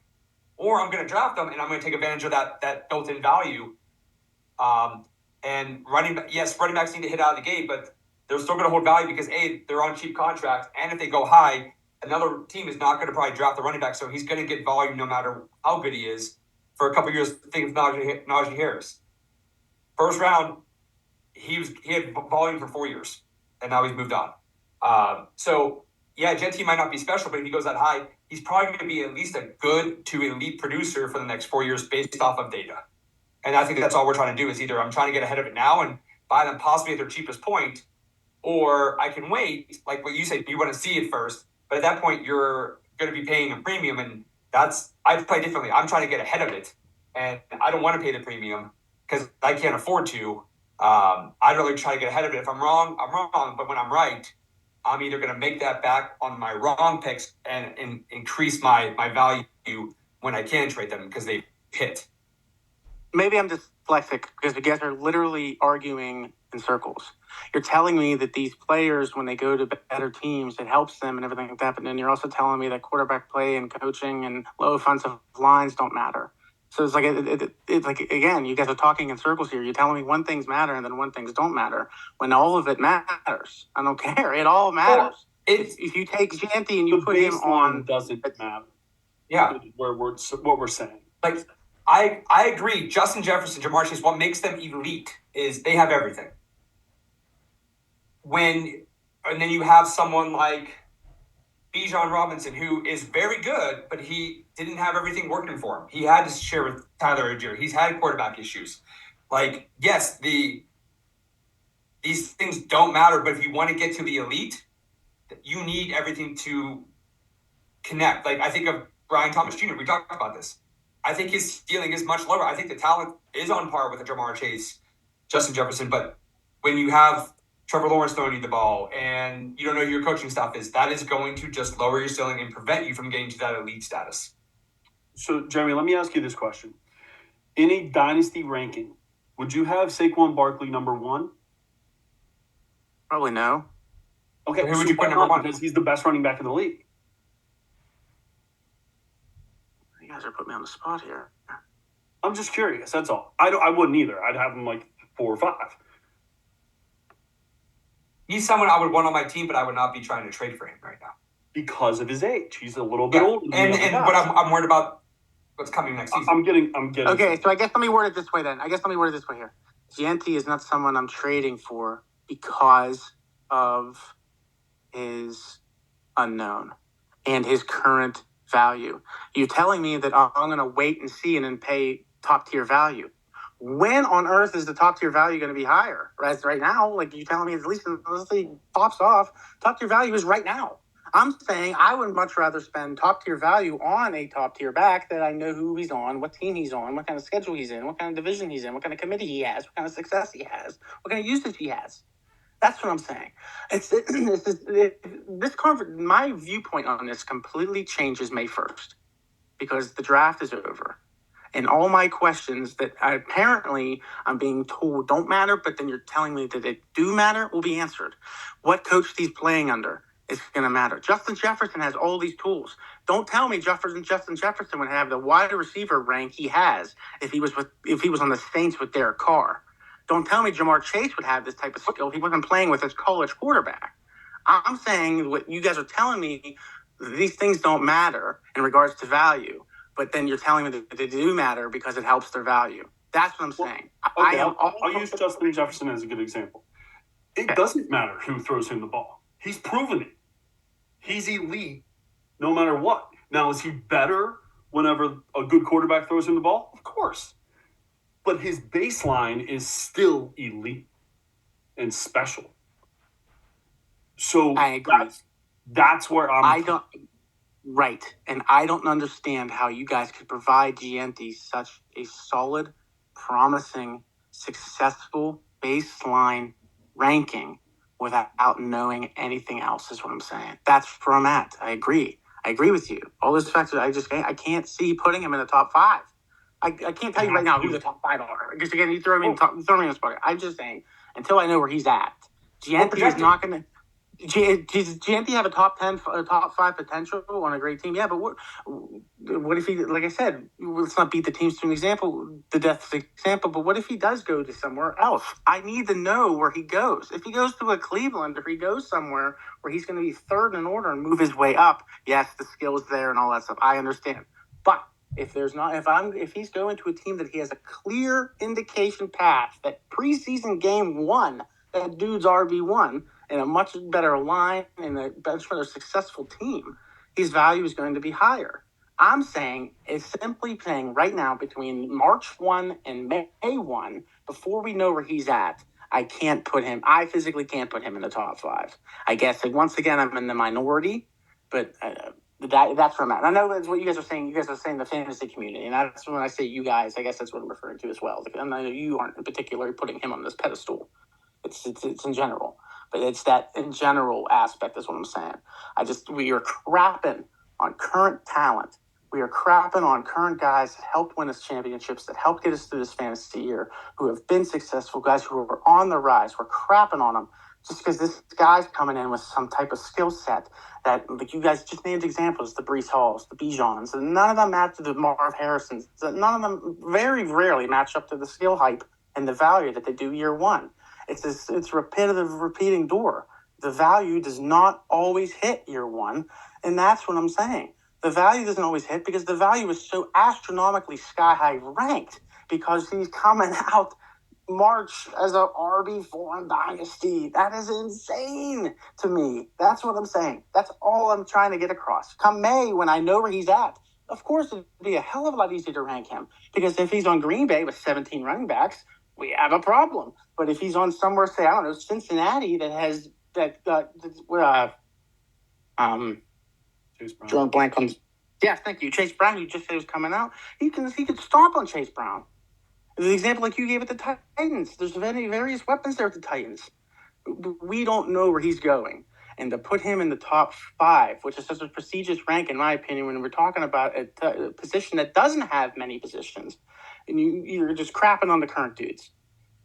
or I'm going to draft him, and I'm going to take advantage of that built-in value. And running backs need to hit out of the gate, but they're still going to hold value because A, they're on cheap contracts, and if they go high, another team is not going to probably draft the running back, so he's going to get volume no matter how good he is. For a couple of years, think of Najee Harris. First round, he had volume for 4 years, and now he's moved on. So yeah, Genty might not be special, but if he goes that high, he's probably going to be at least a good to elite producer for the next 4 years based off of data. And I think that's all we're trying to do is either I'm trying to get ahead of it now and buy them possibly at their cheapest point, or I can wait, like what you said, you want to see it first. But at that point, you're going to be paying a premium, and I play differently. I'm trying to get ahead of it, and I don't want to pay the premium because I can't afford to. I'd rather try to get ahead of it. If I'm wrong, I'm wrong. But when I'm right, I'm either going to make that back on my wrong picks and increase my value when I can trade them because they hit. Maybe I'm dyslexic because you guys are literally arguing in circles. You're telling me that these players, when they go to better teams, it helps them and everything like that. But then you're also telling me that quarterback play and coaching and low offensive lines don't matter. So it's like, it's like, again, you guys are talking in circles here. You're telling me one things matter and then one things don't matter when all of it matters. I don't care. It all matters. If you take Janty and you put him on, doesn't matter. Yeah. What we're saying. Like, I agree. Justin Jefferson, Jamar Chase, what makes them elite is they have everything. And then you have someone like Bijan Robinson, who is very good, but he didn't have everything working for him. He had to share with Tyler Algier. He's had quarterback issues. Like, yes, these things don't matter, but if you want to get to the elite, you need everything to connect. Like, I think of Brian Thomas Jr. We talked about this. I think his ceiling is much lower. I think the talent is on par with a Jamar Chase, Justin Jefferson, but when you have Trevor Lawrence throwing you the ball and you don't know who your coaching staff is, that is going to just lower your ceiling and prevent you from getting to that elite status. So, Jeremy, let me ask you this question. In a dynasty ranking, would you have Saquon Barkley number 1? Probably no. Okay, who would you put number 1? Because he's the best running back in the league. You guys are putting me on the spot here. I'm just curious. That's all. I wouldn't either. I'd have him like 4 or 5. He's someone I would want on my team, but I would not be trying to trade for him right now because of his age. He's a little bit older. But I'm worried about what's coming next season. I'm getting. Okay, so I guess let me word it this way then. Here. Gianti is not someone I'm trading for because of his unknown and his current value. You're telling me that I'm going to wait and see and then pay top tier value. When on earth is the top tier value going to be higher? Right now, like you're telling me, at least unless he pops off, top tier value is right now. I'm saying I would much rather spend top tier value on a top tier back that I know who he's on, what team he's on, what kind of schedule he's in, what kind of division he's in, what kind of committee he has, what kind of success he has, what kind of usage he has. That's what I'm saying. My viewpoint on this completely changes May 1st because the draft is over. And all my questions that apparently I'm being told don't matter, but then you're telling me that they do matter, will be answered. What coach he's playing under is going to matter. Justin Jefferson has all these tools. Don't tell me Justin Jefferson would have the wide receiver rank he has if he was on the Saints with Derek Carr. Don't tell me Jamar Chase would have this type of skill if he wasn't playing with his college quarterback. I'm saying what you guys are telling me, these things don't matter in regards to value. But then you're telling me that they do matter because it helps their value. That's what I'm saying. Okay, I'll use Justin Jefferson as a good example. It doesn't matter who throws him the ball. He's proven it. He's elite no matter what. Now, is he better whenever a good quarterback throws him the ball? Of course. But his baseline is still elite and special. So I agree. That's where I don't. Right, and I don't understand how you guys could provide Gianti such a solid, promising, successful baseline ranking without knowing anything else. Is what I'm saying. That's where I'm at. I agree with you. All those factors, I can't see putting him in the top 5. I can't tell you right now who the top 5 are. Because again, you throw me in the spot. I'm just saying until I know where he's at. Gianti is not going to. Does Gianti have a top 10, a top 5 potential on a great team? Yeah, but what if he, like I said, let's not beat the teams to an example, the death example, but what if he does go to somewhere else? I need to know where he goes. If he goes to a Cleveland, if he goes somewhere where he's going to be third in order and move his way up, yes, the skill's there and all that stuff. I understand. But if he's going to a team that he has a clear indication path that preseason game 1, that dude's RB1, in a much better line and a much better successful team, his value is going to be higher. I'm saying right now between March 1 and May 1, before we know where he's at, I physically can't put him in the top 5. I guess once again I'm in the minority, but that's where I'm at. And I know that's what you guys are saying. You guys are saying the fantasy community, and that's when I say you guys. I guess that's what I'm referring to as well. And I know you aren't in particular putting him on this pedestal. It's in general. But it's that in general aspect is what I'm saying. We are crapping on current talent. We are crapping on current guys that helped win us championships, that helped get us through this fantasy year, who have been successful, guys who are on the rise. We're crapping on them just because this guy's coming in with some type of skill set that, like you guys just named examples, the Breece Halls, the Bijans, and none of them match to the Marv Harrisons. None of them very rarely match up to the skill hype and the value that they do year 1. It's repetitive, repeating door. The value does not always hit year 1, and that's what I'm saying. The value doesn't always hit because the value is so astronomically sky-high ranked because he's coming out March as a RB4 in Dynasty. That is insane to me. That's what I'm saying. That's all I'm trying to get across. Come May, when I know where he's at, of course it'd be a hell of a lot easier to rank him because if he's on Green Bay with 17 running backs, we have a problem. But if he's on somewhere, say, I don't know, Cincinnati that has Chase Brown. drawing blank on. Yeah, thank you. Chase Brown, you just said was coming out. He could stomp on Chase Brown. The example like you gave at the Titans. There's various weapons there at the Titans. We don't know where he's going. And to put him in the top 5, which is such a prestigious rank, in my opinion, when we're talking about a position that doesn't have many positions, and you're just crapping on the current dudes.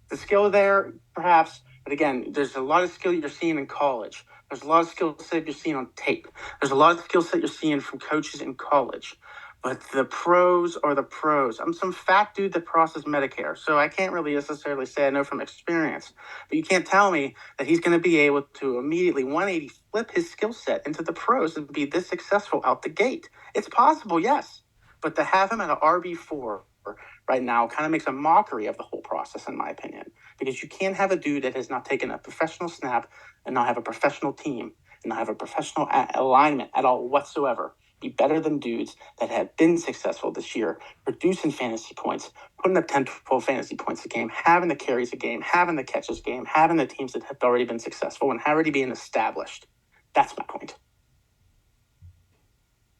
The skill there, perhaps, but again, there's a lot of skill you're seeing in college. There's a lot of skill set you're seeing on tape. There's a lot of skill set you're seeing from coaches in college. But the pros are the pros. I'm some fat dude that processes Medicare, so I can't really necessarily say I know from experience. But you can't tell me that he's going to be able to immediately 180 flip his skill set into the pros and be this successful out the gate. It's possible, yes. But to have him at an RB4 right now kind of makes a mockery of the whole process, in my opinion. Because you can't have a dude that has not taken a professional snap and not have a professional team and not have a professional alignment at all whatsoever. Be better than dudes that have been successful this year, producing fantasy points, putting up 10 to 12 fantasy points a game, having the carries a game, having the catches a game, having the teams that have already been successful and already being established. That's my point.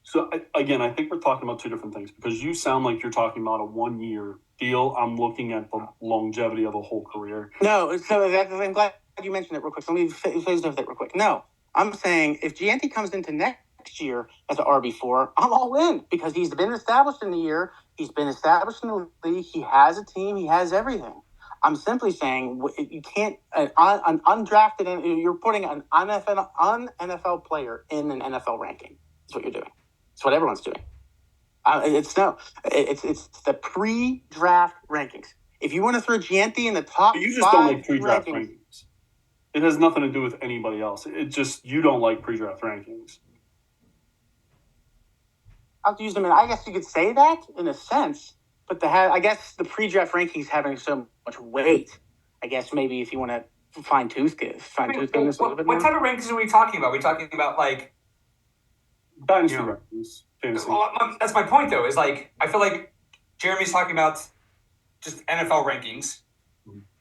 So, again, I think we're talking about two different things because you sound like you're talking about a 1-year deal. I'm looking at the longevity of a whole career. No, so I'm glad you mentioned it real quick. So let me phase over that real quick. No, I'm saying if Gianti comes into next year as an RB4, I'm all in because he's been established in the year. He's been established in the league. He has a team. He has everything. I'm simply saying you can't an undrafted. You're putting an un-NFL player in an NFL ranking. That's what you're doing. It's what everyone's doing. It's the pre-draft rankings. If you want to throw Gianti in the top, you just don't like pre-draft rankings. It has nothing to do with anybody else. It just you don't like pre-draft rankings. I'll use them, and I guess you could say that in a sense. But I guess the pre-draft rankings having so much weight. I guess maybe if you want to fine tooth this a little bit more. What type of rankings are we talking about? Are we talking about like dynasty rankings, fantasy. Well, that's my point, though. Is like I feel like Jeremy's talking about just NFL rankings,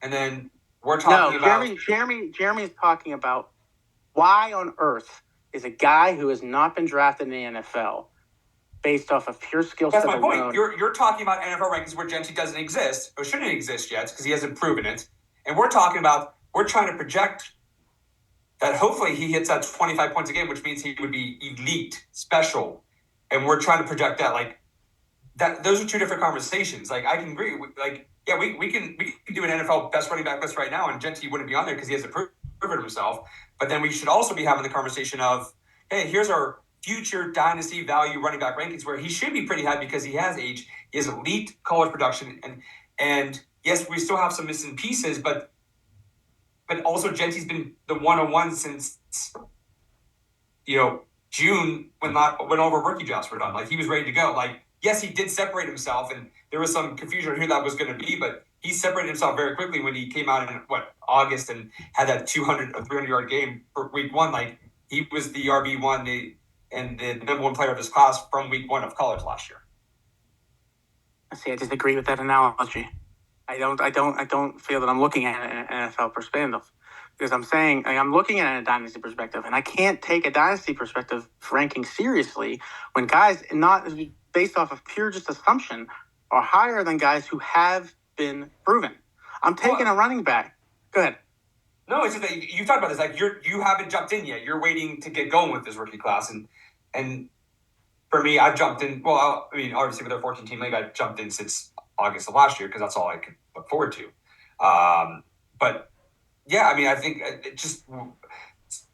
and then we're talking about Jeremy's talking about why on earth is a guy who has not been drafted in the NFL based off of pure skill set That's my alone. point. You're talking about NFL rankings where Gentry doesn't exist or shouldn't exist yet because he hasn't proven it, and we're trying to project that hopefully he hits that 25 points a game, which means he would be elite, special, and we're trying to project that like that. Those are two different conversations. Like I can agree. Like yeah, we can do an NFL best running back list right now, and Gentry wouldn't be on there because he hasn't proven himself. But then we should also be having the conversation of, hey, here's our future dynasty value running back rankings where he should be pretty high because he has age, he has elite college production, and yes, we still have some missing pieces, but also Gentry's been the 101 since June when all of our rookie drafts were done. Like he was ready to go. Like yes, he did separate himself, and there was some confusion on who that was going to be, but he separated himself very quickly when he came out in August and had that 200 or 300-yard game for week one. Like he was the RB1 and the number one player of his class from week one of college last year. I disagree with that analogy. I don't feel that I'm looking at it in an NFL perspective because I'm saying I'm looking at it in a dynasty perspective, and I can't take a dynasty perspective ranking seriously when guys not based off of pure just assumption are higher than guys who have been proven. I'm taking a running back. Go ahead. No, it's just that you talked about this. Like you haven't jumped in yet. You're waiting to get going with this rookie class, and for me, I've jumped in. Well, I mean, obviously with our 14-team league, I've jumped in since August of last year because that's all I could look forward to. But yeah, I mean, I think it just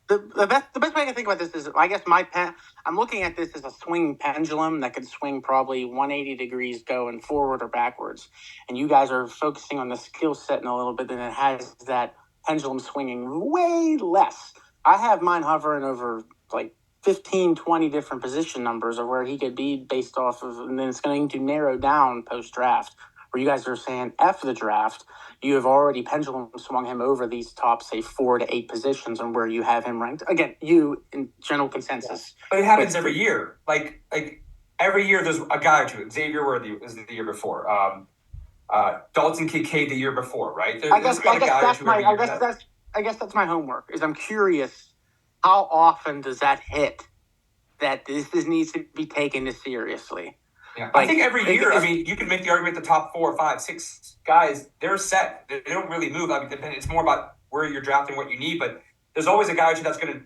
the best way I can think about this is, I guess I'm looking at this as a swinging pendulum that could swing probably 180 degrees going forward or backwards. And you guys are focusing on the skill set in a little bit, and it has that pendulum swinging way less. I have mine hovering over like 15, 20 different position numbers of where he could be based off of, and then it's going to narrow down post-draft. Where you guys are saying after the draft, you have already pendulum swung him over these top, say, 4 to 8 positions on where you have him ranked. Again, you in general consensus. But it happens every year. Like every year there's a guy or two. Xavier Worthy was the year before. Dalton Kincaid the year before, right? I guess that's my homework. Is I'm curious, how often does that hit that this needs to be taken this seriously? Yeah, I think every year, I mean, you can make the argument the top 4, 5, 6 guys, they're set. They don't really move. I mean, it's more about where you're drafting, what you need. But there's always a guy or two that's going to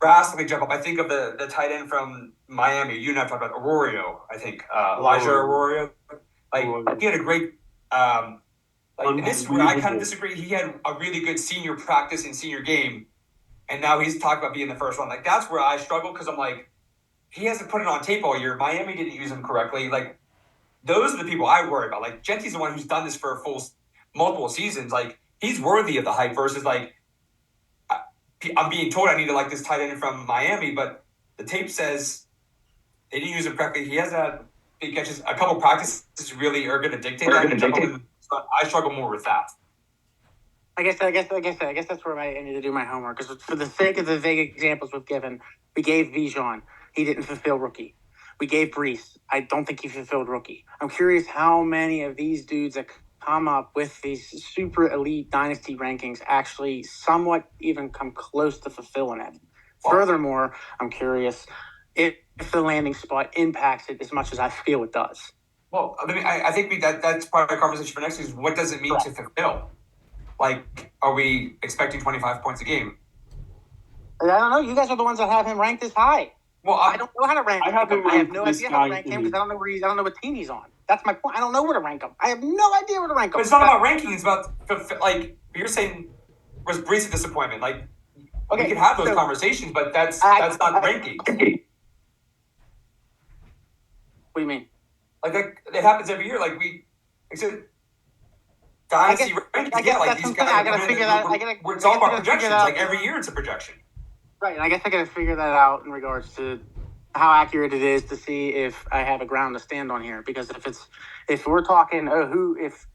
drastically jump up. I think of the tight end from Miami. You and I talked about Arroyo, I think. Elijah Arroyo. Like, he had a great this is where I kind of disagree. He had a really good senior practice and senior game, and now he's talking about being the first one. Like, that's where I struggle because I'm like, he hasn't put it on tape all year. Miami didn't use him correctly. Like, those are the people I worry about. Like, Gentry's the one who's done this for multiple seasons. Like, he's worthy of the hype versus, like, I'm being told I need to like this tight end from Miami, but the tape says they didn't use him correctly. He has had big catches. A couple practices really are going to dictate that. I struggle more with that. I guess that's where I need to do my homework. Because for the sake of the vague examples we've given, we gave Bijan. He didn't fulfill rookie. We gave Brees. I don't think he fulfilled rookie. I'm curious how many of these dudes that come up with these super elite dynasty rankings actually somewhat even come close to fulfilling it. Wow. Furthermore, I'm curious if the landing spot impacts it as much as I feel it does. Well, I mean, I think that's part of the conversation for next week is what does it mean to fulfill? Like, are we expecting 25 points a game? I don't know. You guys are the ones that have him ranked this high. Well, I don't know how to rank him. I have no idea how to rank him because I don't know where I don't know what team he's on. That's my point. I don't know where to rank him. I have no idea where to rank him. But it's not about ranking. It's about, like, you're saying, was Brees a disappointment? Like, we can have those conversations, but that's not ranking. What do you mean? Like, it happens every year. Like, dynasty rankings. These guys. I gotta figure that. It's all about projections. Like, every year it's a projection. Right, and I guess I got to figure that out in regards to how accurate it is to see if I have a ground to stand on here. Because if we're talking, if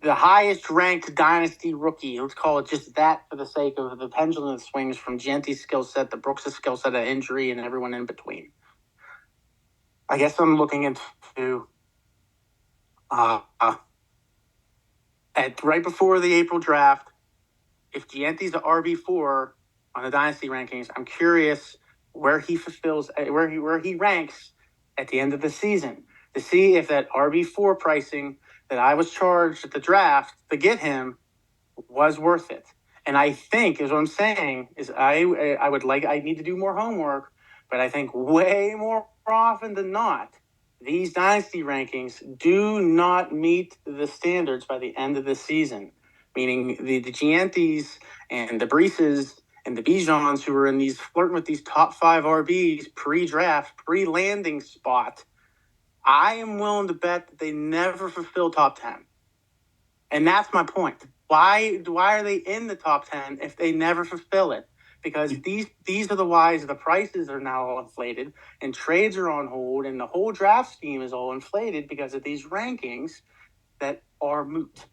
the highest ranked dynasty rookie. Let's call it just that for the sake of the pendulum that swings from Genty's skill set to Brooks' skill set of injury and everyone in between. I guess I'm looking into at right before the April draft. If Gianti's the RB4 on the dynasty rankings, I'm curious where he ranks at the end of the season to see if that RB4 pricing that I was charged at the draft to get him was worth it. And I think, is what I'm saying, is I need to do more homework, but I think way more often than not, these dynasty rankings do not meet the standards by the end of the season. Meaning the Giantis and the Breeses and the Bijans who are in these flirting with these top 5 RBs pre-draft, pre-landing spot, I am willing to bet that they never fulfill top 10. And that's my point. Why are they in the top 10 if they never fulfill it? Because these are the whys. The prices are now all inflated and trades are on hold and the whole draft scheme is all inflated because of these rankings that are moot.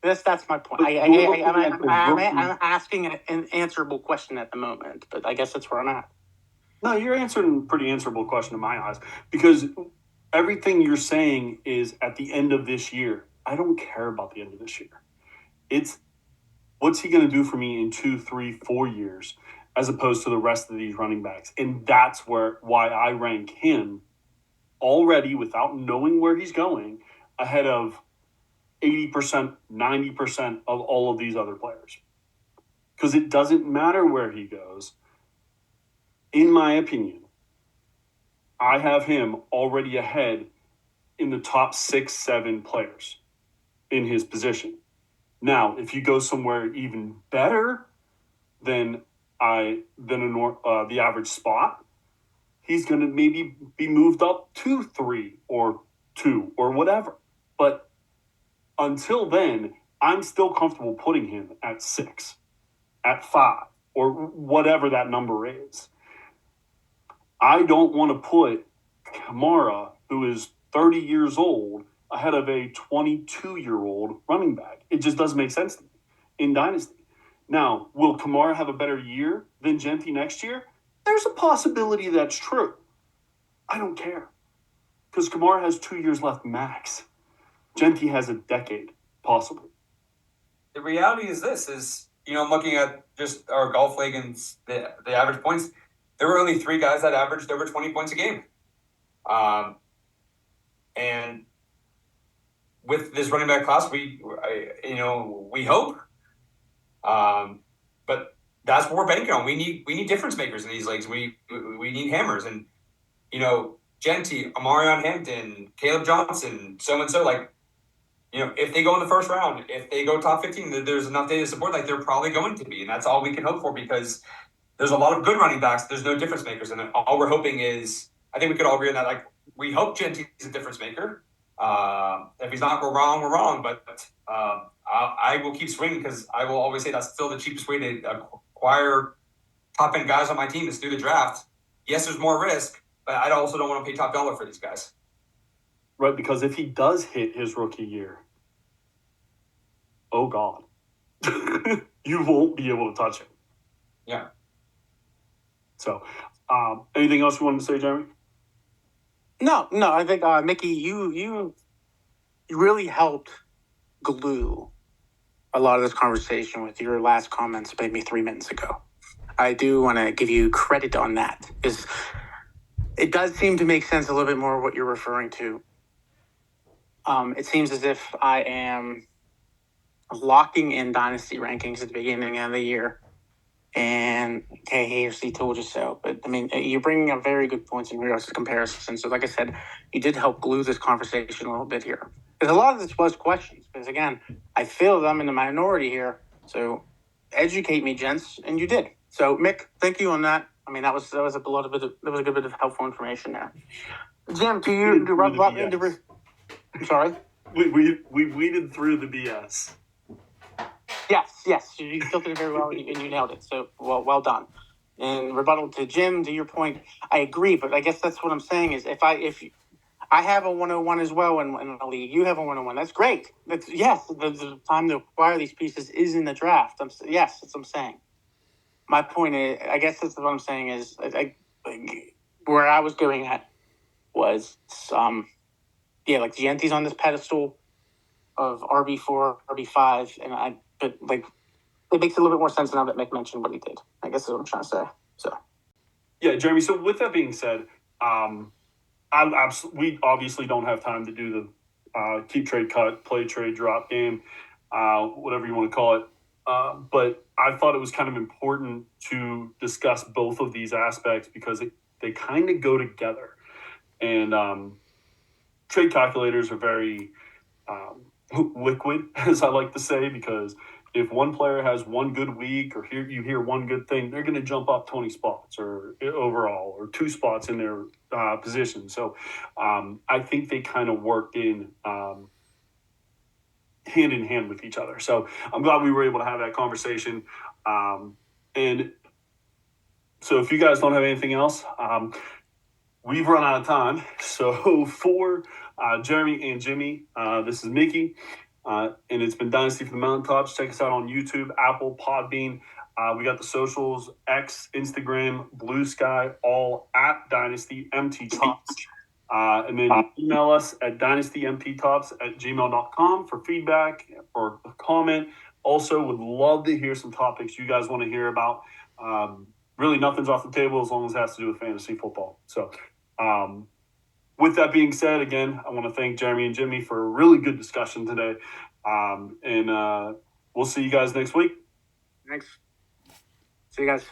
That's my point. I'm asking an answerable question at the moment, but I guess that's where I'm at. No, you're answering a pretty answerable question in my eyes, because everything you're saying is at the end of this year. I don't care about the end of this year. It's what's he going to do for me in 2, 3, 4 years, as opposed to the rest of these running backs. And that's why I rank him already, without knowing where he's going, ahead of 80%, 90% of all of these other players. Because it doesn't matter where he goes. In my opinion, I have him already ahead in the top 6, 7 players in his position. Now, if you go somewhere even better than the average spot, he's going to maybe be moved up to 3 or 2 or whatever. But until then, I'm still comfortable putting him at 6, at 5, or whatever that number is. I don't want to put Kamara, who is 30 years old, ahead of a 22-year-old running back. It just doesn't make sense to me in Dynasty. Now, will Kamara have a better year than Genty next year? There's a possibility that's true. I don't care. Because Kamara has 2 years left max. Genty has a decade, possibly. The reality is this, I'm looking at just our golf league and the average points. There were only 3 guys that averaged over 20 points a game. And with this running back class, we hope. But that's what we're banking on. We need difference makers in these leagues. We need hammers. And, Genty, Amarion Hampton, Caleb Johnson, so-and-so, if they go in the first round, if they go top 15, there's enough data to support, they're probably going to be. And that's all we can hope for, because there's a lot of good running backs. There's no difference makers. And all we're hoping is, I think we could all agree on that. We hope Genty's a difference maker. If he's not, we're wrong. But I will keep swinging, because I will always say that's still the cheapest way to acquire top-end guys on my team is through the draft. Yes, there's more risk, but I also don't want to pay top dollar for these guys. Right, because if he does hit his rookie year, oh God, you won't be able to touch him. Yeah. So, anything else you wanted to say, Jeremy? No. I think Mickey, you really helped glue a lot of this conversation with your last comments maybe 3 minutes ago. I do want to give you credit on that, because it does seem to make sense a little bit more what you're referring to. It seems as if I am locking in dynasty rankings at the beginning of the year. And okay, he told you so. But I mean, you're bringing up very good points in regards to comparison. So, like I said, you did help glue this conversation a little bit here, because a lot of this was questions. Because again, I feel that I'm in the minority here. So, educate me, gents, and you did. So, Mick, thank you on that. I mean, that was a good bit of helpful information there. Jim, do you I'm sorry. We weeded through the BS. Yes, you filtered it very well, and you nailed it. So, well done. And rebuttal to Jim, to your point, I agree, but I guess that's what I'm saying is if I have a 101 as well in the league. You have a 101. That's great. Yes, the time to acquire these pieces is in the draft. Yes, that's what I'm saying. My point is, I guess that's what I'm saying is, where I was going at was, like Gianti's on this pedestal of RB4, RB5, but like it makes a little bit more sense now that Mick mentioned what he did. I guess is what I'm trying to say. So, yeah, Jeremy. So with that being said, we obviously don't have time to do the keep trade cut, play trade drop game, whatever you want to call it. But I thought it was kind of important to discuss both of these aspects because they kind of go together. And trade calculators are very liquid, as I like to say, because if one player has one good week or you hear one good thing, they're going to jump up 20 spots or overall or 2 spots in their position. So I think they kind of work in hand with each other. So I'm glad we were able to have that conversation. And so if you guys don't have anything else, we've run out of time. So for Jeremy and Jimmy, this is Mickey. And it's been Dynasty from the Mountaintops. Check us out on YouTube, Apple, Podbean. We got the socials, X, Instagram, Blue Sky, all at dynastymttops. And then email us at dynastymttops@gmail.com for feedback or a comment. Also, would love to hear some topics you guys want to hear about. Really, nothing's off the table as long as it has to do with fantasy football. So, with that being said, again, I want to thank Jeremy and Jimmy for a really good discussion today. And we'll see you guys next week. Thanks. See you guys.